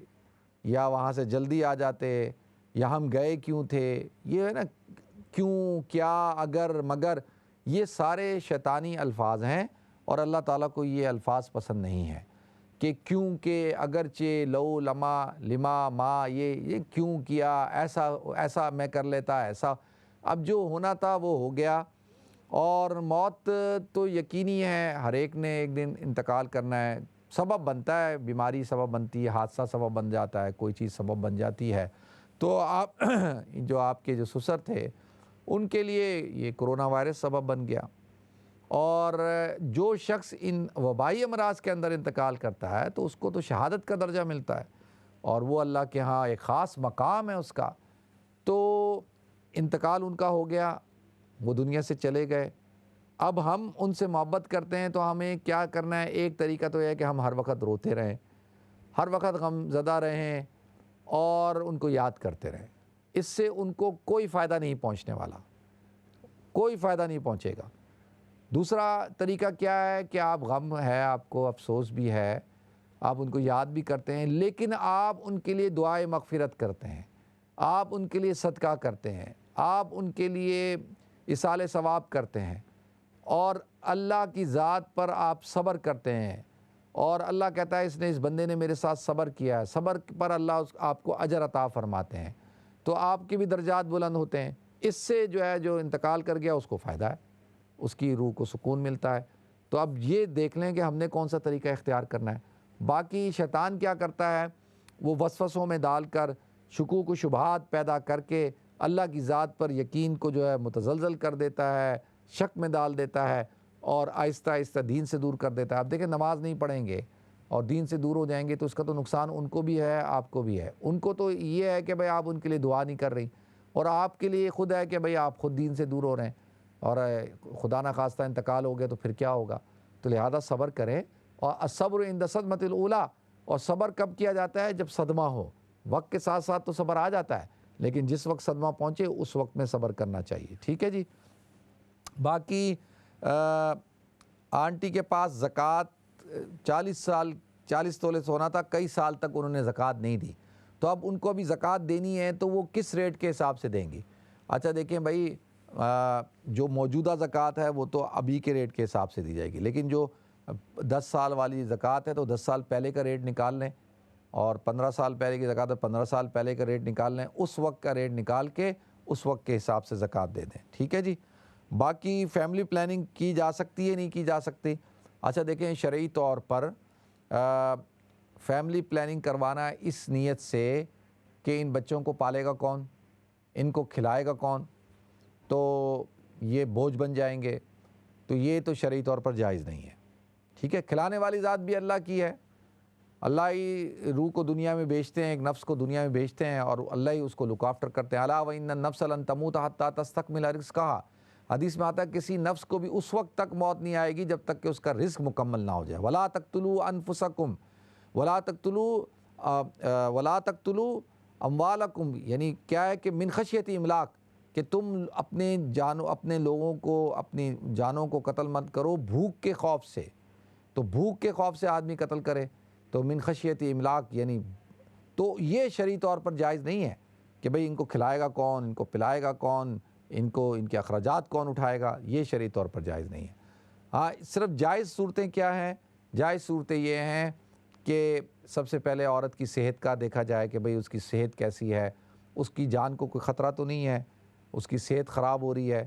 یا وہاں سے جلدی آ جاتے، یا ہم گئے کیوں تھے، یہ ہے نا کیوں، کیا، اگر، مگر، یہ سارے شیطانی الفاظ ہیں، اور اللہ تعالیٰ کو یہ الفاظ پسند نہیں ہیں کہ کیوں کہ، اگرچہ، لو، لما، لما، ما، یہ کیوں کیا، ایسا میں کر لیتا، ایسا۔ اب جو ہونا تھا وہ ہو گیا، اور موت تو یقینی ہے، ہر ایک نے ایک دن انتقال کرنا ہے۔ سبب بنتا ہے، بیماری سبب بنتی ہے، حادثہ سبب بن جاتا ہے، کوئی چیز سبب بن جاتی ہے۔ تو آپ آپ کے جو سسر تھے ان کے لیے یہ کرونا وائرس سبب بن گیا، اور جو شخص ان وبائی امراض کے اندر انتقال کرتا ہے تو اس کو تو شہادت کا درجہ ملتا ہے، اور وہ اللہ کے ہاں ایک خاص مقام ہے اس کا۔ تو انتقال ان کا ہو گیا، وہ دنیا سے چلے گئے۔ اب ہم ان سے محبت کرتے ہیں تو ہمیں کیا کرنا ہے؟ ایک طریقہ تو یہ ہے کہ ہم ہر وقت روتے رہیں، ہر وقت غم زدہ رہیں، اور ان کو یاد کرتے رہیں۔ اس سے ان کو کوئی فائدہ نہیں پہنچنے والا، کوئی فائدہ نہیں پہنچے گا۔ دوسرا طریقہ کیا ہے کہ آپ غم ہے، آپ کو افسوس بھی ہے، آپ ان کو یاد بھی کرتے ہیں، لیکن آپ ان کے لیے دعائے مغفرت کرتے ہیں، آپ ان کے لیے صدقہ کرتے ہیں، آپ ان کے لیے اصالِ ثواب کرتے ہیں، اور اللہ کی ذات پر آپ صبر کرتے ہیں، اور اللہ کہتا ہے اس نے، اس بندے نے میرے ساتھ صبر کیا ہے، صبر پر اللہ آپ کو اجر عطا فرماتے ہیں، تو آپ کے بھی درجات بلند ہوتے ہیں۔ اس سے جو ہے جو انتقال کر گیا اس کو فائدہ ہے، اس کی روح کو سکون ملتا ہے۔ تو اب یہ دیکھ لیں کہ ہم نے کون سا طریقہ اختیار کرنا ہے۔ باقی شیطان کیا کرتا ہے؟ وہ وسوسوں میں ڈال کر، شکوک و شبہات پیدا کر کے اللہ کی ذات پر یقین کو جو ہے متزلزل کر دیتا ہے، شک میں ڈال دیتا ہے، اور آہستہ آہستہ دین سے دور کر دیتا ہے۔ آپ دیکھیں، نماز نہیں پڑھیں گے اور دین سے دور ہو جائیں گے تو اس کا تو نقصان ان کو بھی ہے، آپ کو بھی ہے۔ ان کو تو یہ ہے کہ بھئی آپ ان کے لیے دعا نہیں کر رہی، اور آپ کے لیے خود ہے کہ بھئی آپ خود دین سے دور ہو رہے ہیں، اور خدا نخواستہ انتقال ہو گیا تو پھر کیا ہوگا؟ تو لہذا صبر کریں، اور الصبر عند الصدمۃ الاولیٰ، اور صبر کب کیا جاتا ہے؟ جب صدمہ ہو۔ وقت کے ساتھ ساتھ تو صبر آ جاتا ہے، لیکن جس وقت صدمہ پہنچے اس وقت میں صبر کرنا چاہیے۔ ٹھیک ہے جی۔ باقی آنٹی کے پاس زکوٰۃ 40 تولے سونا تھا، کئی سال تک انہوں نے زکوٰۃ نہیں دی، تو اب ان کو ابھی زکوٰۃ دینی ہے تو وہ کس ریٹ کے حساب سے دیں گی؟ اچھا دیکھیں بھائی، جو موجودہ زکوٰۃ ہے وہ تو ابھی کے ریٹ کے حساب سے دی جائے گی، لیکن جو 10 سال والی زکوٰۃ ہے تو 10 سال پہلے کا ریٹ نکال لیں، اور 15 سال پہلے کی زکوٰۃ ہے 15 سال پہلے کا ریٹ نکال لیں، اس وقت کا ریٹ نکال کے اس وقت کے حساب سے زکوٰۃ دے دیں۔ ٹھیک ہے جی۔ باقی فیملی پلاننگ کی جا سکتی ہے، نہیں کی جا سکتی؟ اچھا دیکھیں، شرعی طور پر فیملی پلاننگ کروانا اس نیت سے کہ ان بچوں کو پالے گا کون، ان کو کھلائے گا کون، تو یہ بوجھ بن جائیں گے، تو یہ تو شرعی طور پر جائز نہیں ہے۔ ٹھیک ہے، کھلانے والی ذات بھی اللہ کی ہے، اللہ ہی روح کو دنیا میں بیچتے ہیں، ایک نفس کو دنیا میں بیچتے ہیں، اور اللہ ہی اس کو لک آفٹر کرتے ہیں۔ الا وان النفس لن تموت حتی تستکمل رزقها، حدیث میں آتا ہے کسی نفس کو بھی اس وقت تک موت نہیں آئے گی جب تک کہ اس کا رزق مکمل نہ ہو جائے۔ ولا تقتلوا انفسکم ولا تقتلوا اموالکم، یعنی کیا ہے کہ من خشیت املاک، کہ تم اپنے لوگوں کو، اپنی جانوں کو قتل مت کرو بھوک کے خوف سے۔ تو بھوک کے خوف سے آدمی قتل کرے تو من خشیت املاک، یعنی تو یہ شرعی طور پر جائز نہیں ہے کہ بھئی ان کو کھلائے گا کون، ان کو پلائے گا کون، ان کے اخراجات کون اٹھائے گا، یہ شرعی طور پر جائز نہیں ہے۔ ہاں، صرف جائز صورتیں کیا ہیں؟ جائز صورتیں یہ ہیں کہ سب سے پہلے عورت کی صحت کا دیکھا جائے کہ بھئی اس کی صحت کیسی ہے، اس کی جان کو کوئی خطرہ تو نہیں ہے، اس کی صحت خراب ہو رہی ہے،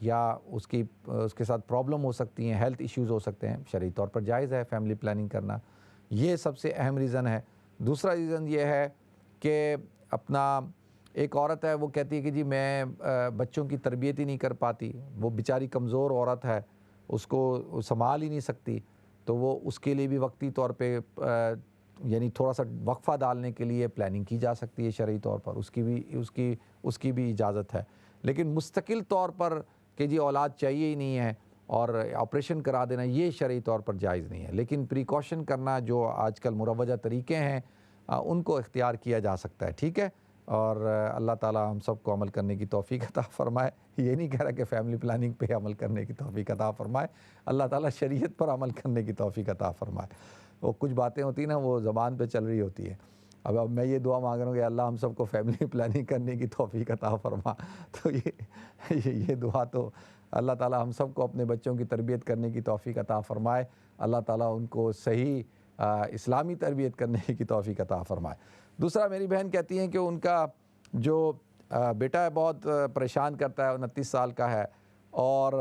یا اس کے ساتھ پرابلم ہو سکتی ہیں، ہیلتھ ایشوز ہو سکتے ہیں، شرعی طور پر جائز ہے فیملی پلاننگ کرنا، یہ سب سے اہم ریزن ہے۔ دوسرا ریزن یہ ہے کہ اپنا ایک عورت ہے وہ کہتی ہے کہ جی میں بچوں کی تربیت ہی نہیں کر پاتی، وہ بیچاری کمزور عورت ہے، اس کو سنبھال ہی نہیں سکتی، تو وہ اس کے لیے بھی وقتی طور پہ یعنی تھوڑا سا وقفہ ڈالنے کے لیے پلاننگ کی جا سکتی ہے شرعی طور پر، اس کی بھی اجازت ہے۔ لیکن مستقل طور پر کہ جی اولاد چاہیے ہی نہیں ہے اور آپریشن کرا دینا، یہ شرعی طور پر جائز نہیں ہے۔ لیکن پریکاشن کرنا جو آج کل مروجہ طریقے ہیں ان کو اختیار کیا جا سکتا ہے، ٹھیک ہے۔ اور اللہ تعالیٰ ہم سب کو عمل کرنے کی توفیق عطا فرمائے۔ یہ نہیں کہہ رہا کہ فیملی پلاننگ پہ عمل کرنے کی توفیق عطا فرمائے، اللہ تعالیٰ شریعت پر عمل کرنے کی توفیق عطا فرمائے۔ وہ کچھ باتیں ہوتی ہیں نا وہ زبان پہ چل رہی ہوتی ہے۔ اب میں یہ دعا مانگ رہا ہوں کہ اللہ ہم سب کو فیملی پلاننگ کرنے کی توفیق عطا فرما، تو یہ دعا تو اللہ تعالیٰ ہم سب کو اپنے بچوں کی تربیت کرنے کی توفیق عطا فرمائے، اللہ تعالیٰ ان کو صحیح اسلامی تربیت کرنے کی توفیق عطا فرمائے۔ دوسرا میری بہن کہتی ہیں کہ ان کا جو بیٹا ہے بہت پریشان کرتا ہے، 29 سال کا ہے اور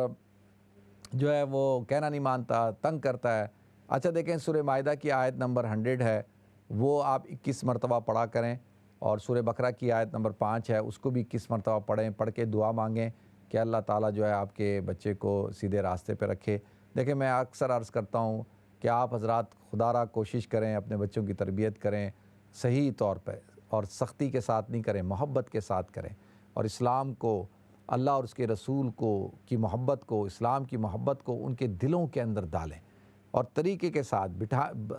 جو ہے وہ کہنا نہیں مانتا، تنگ کرتا ہے۔ اچھا دیکھیں سورہ مائدہ کی آیت نمبر 100 ہے، وہ آپ 21 مرتبہ پڑھا کریں، اور سورہ بقرہ کی آیت نمبر 5 ہے، اس کو بھی 21 مرتبہ پڑھیں، پڑھ کے دعا مانگیں کہ اللہ تعالیٰ جو ہے آپ کے بچے کو سیدھے راستے پہ رکھے۔ دیکھیں میں اکثر عرض کرتا ہوں کہ آپ حضرات خدا را کوشش کریں، اپنے بچوں کی تربیت کریں صحیح طور پہ، اور سختی کے ساتھ نہیں کریں، محبت کے ساتھ کریں، اور اسلام کو، اللہ اور اس کے رسول کی محبت کو، اسلام کی محبت کو ان کے دلوں کے اندر ڈالیں، اور طریقے کے ساتھ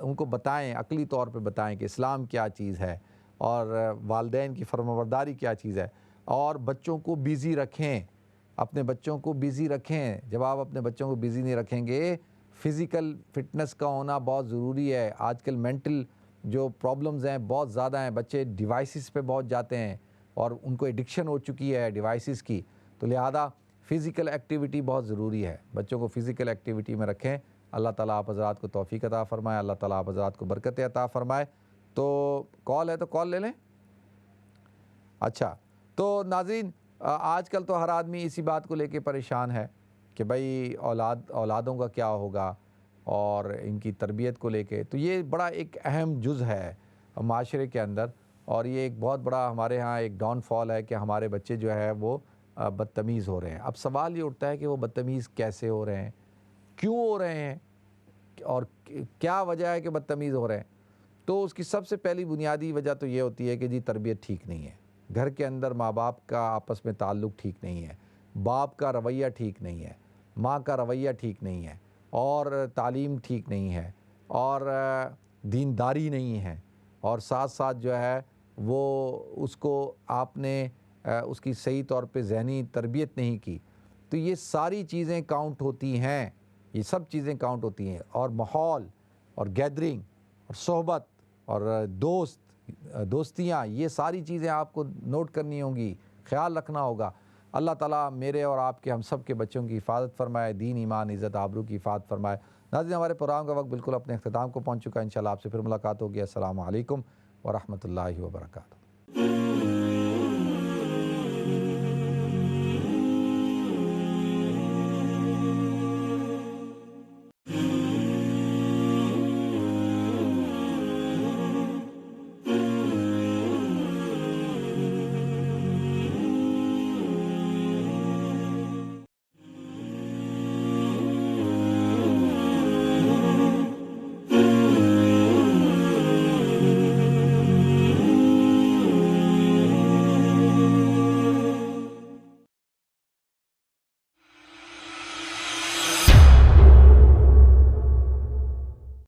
ان کو بتائیں، عقلی طور پہ بتائیں کہ اسلام کیا چیز ہے اور والدین کی فرمانبرداری کیا چیز ہے، اور بچوں کو بیزی رکھیں، اپنے بچوں کو بیزی رکھیں۔ جب آپ اپنے بچوں کو بیزی نہیں رکھیں گے، فزیکل فٹنس کا ہونا بہت ضروری ہے۔ آج کل مینٹل جو پرابلمز ہیں بہت زیادہ ہیں، بچے ڈیوائسز پہ بہت جاتے ہیں اور ان کو ایڈکشن ہو چکی ہے ڈیوائسز کی، تو لہذا فزیکل ایکٹیویٹی بہت ضروری ہے، بچوں کو فزیکل ایکٹیویٹی میں رکھیں۔ اللہ تعالیٰ آپ حضرات کو توفیق عطا فرمائے، اللہ تعالیٰ آپ حضرات کو برکت عطا فرمائے۔ تو کال ہے تو کال لے لیں۔ اچھا تو ناظرین، آج کل تو ہر آدمی اسی بات کو لے کے پریشان ہے کہ بھائی اولادوں کا کیا ہوگا اور ان کی تربیت کو لے کے، تو یہ بڑا ایک اہم جز ہے معاشرے کے اندر، اور یہ ایک بہت بڑا ہمارے ہاں ایک ڈاؤن فال ہے کہ ہمارے بچے جو ہے وہ بدتمیز ہو رہے ہیں۔ اب سوال یہ اٹھتا ہے کہ وہ بدتمیز کیسے ہو رہے ہیں، کیوں ہو رہے ہیں، اور کیا وجہ ہے کہ بدتمیز ہو رہے ہیں؟ تو اس کی سب سے پہلی بنیادی وجہ تو یہ ہوتی ہے کہ جی تربیت ٹھیک نہیں ہے، گھر کے اندر ماں باپ کا آپس میں تعلق ٹھیک نہیں ہے، باپ کا رویہ ٹھیک نہیں ہے، ماں کا رویہ ٹھیک نہیں ہے، اور تعلیم ٹھیک نہیں ہے، اور دینداری نہیں ہے، اور ساتھ ساتھ جو ہے وہ اس کو آپ نے اس کی صحیح طور پہ ذہنی تربیت نہیں کی، تو یہ ساری چیزیں کاؤنٹ ہوتی ہیں، یہ سب چیزیں کاؤنٹ ہوتی ہیں، اور ماحول اور گیدرنگ اور صحبت اور دوستیاں، یہ ساری چیزیں آپ کو نوٹ کرنی ہوں گی، خیال رکھنا ہوگا۔ اللہ تعالیٰ میرے اور آپ کے ہم سب کے بچوں کی حفاظت فرمائے، دین ایمان عزت آبرو کی حفاظت فرمائے۔ ناظرین ہمارے پروگرام کا وقت بالکل اپنے اختتام کو پہنچ چکا ہے، انشاءاللہ آپ سے پھر ملاقات ہوگی۔ السلام علیکم ورحمۃ اللہ وبرکاتہ۔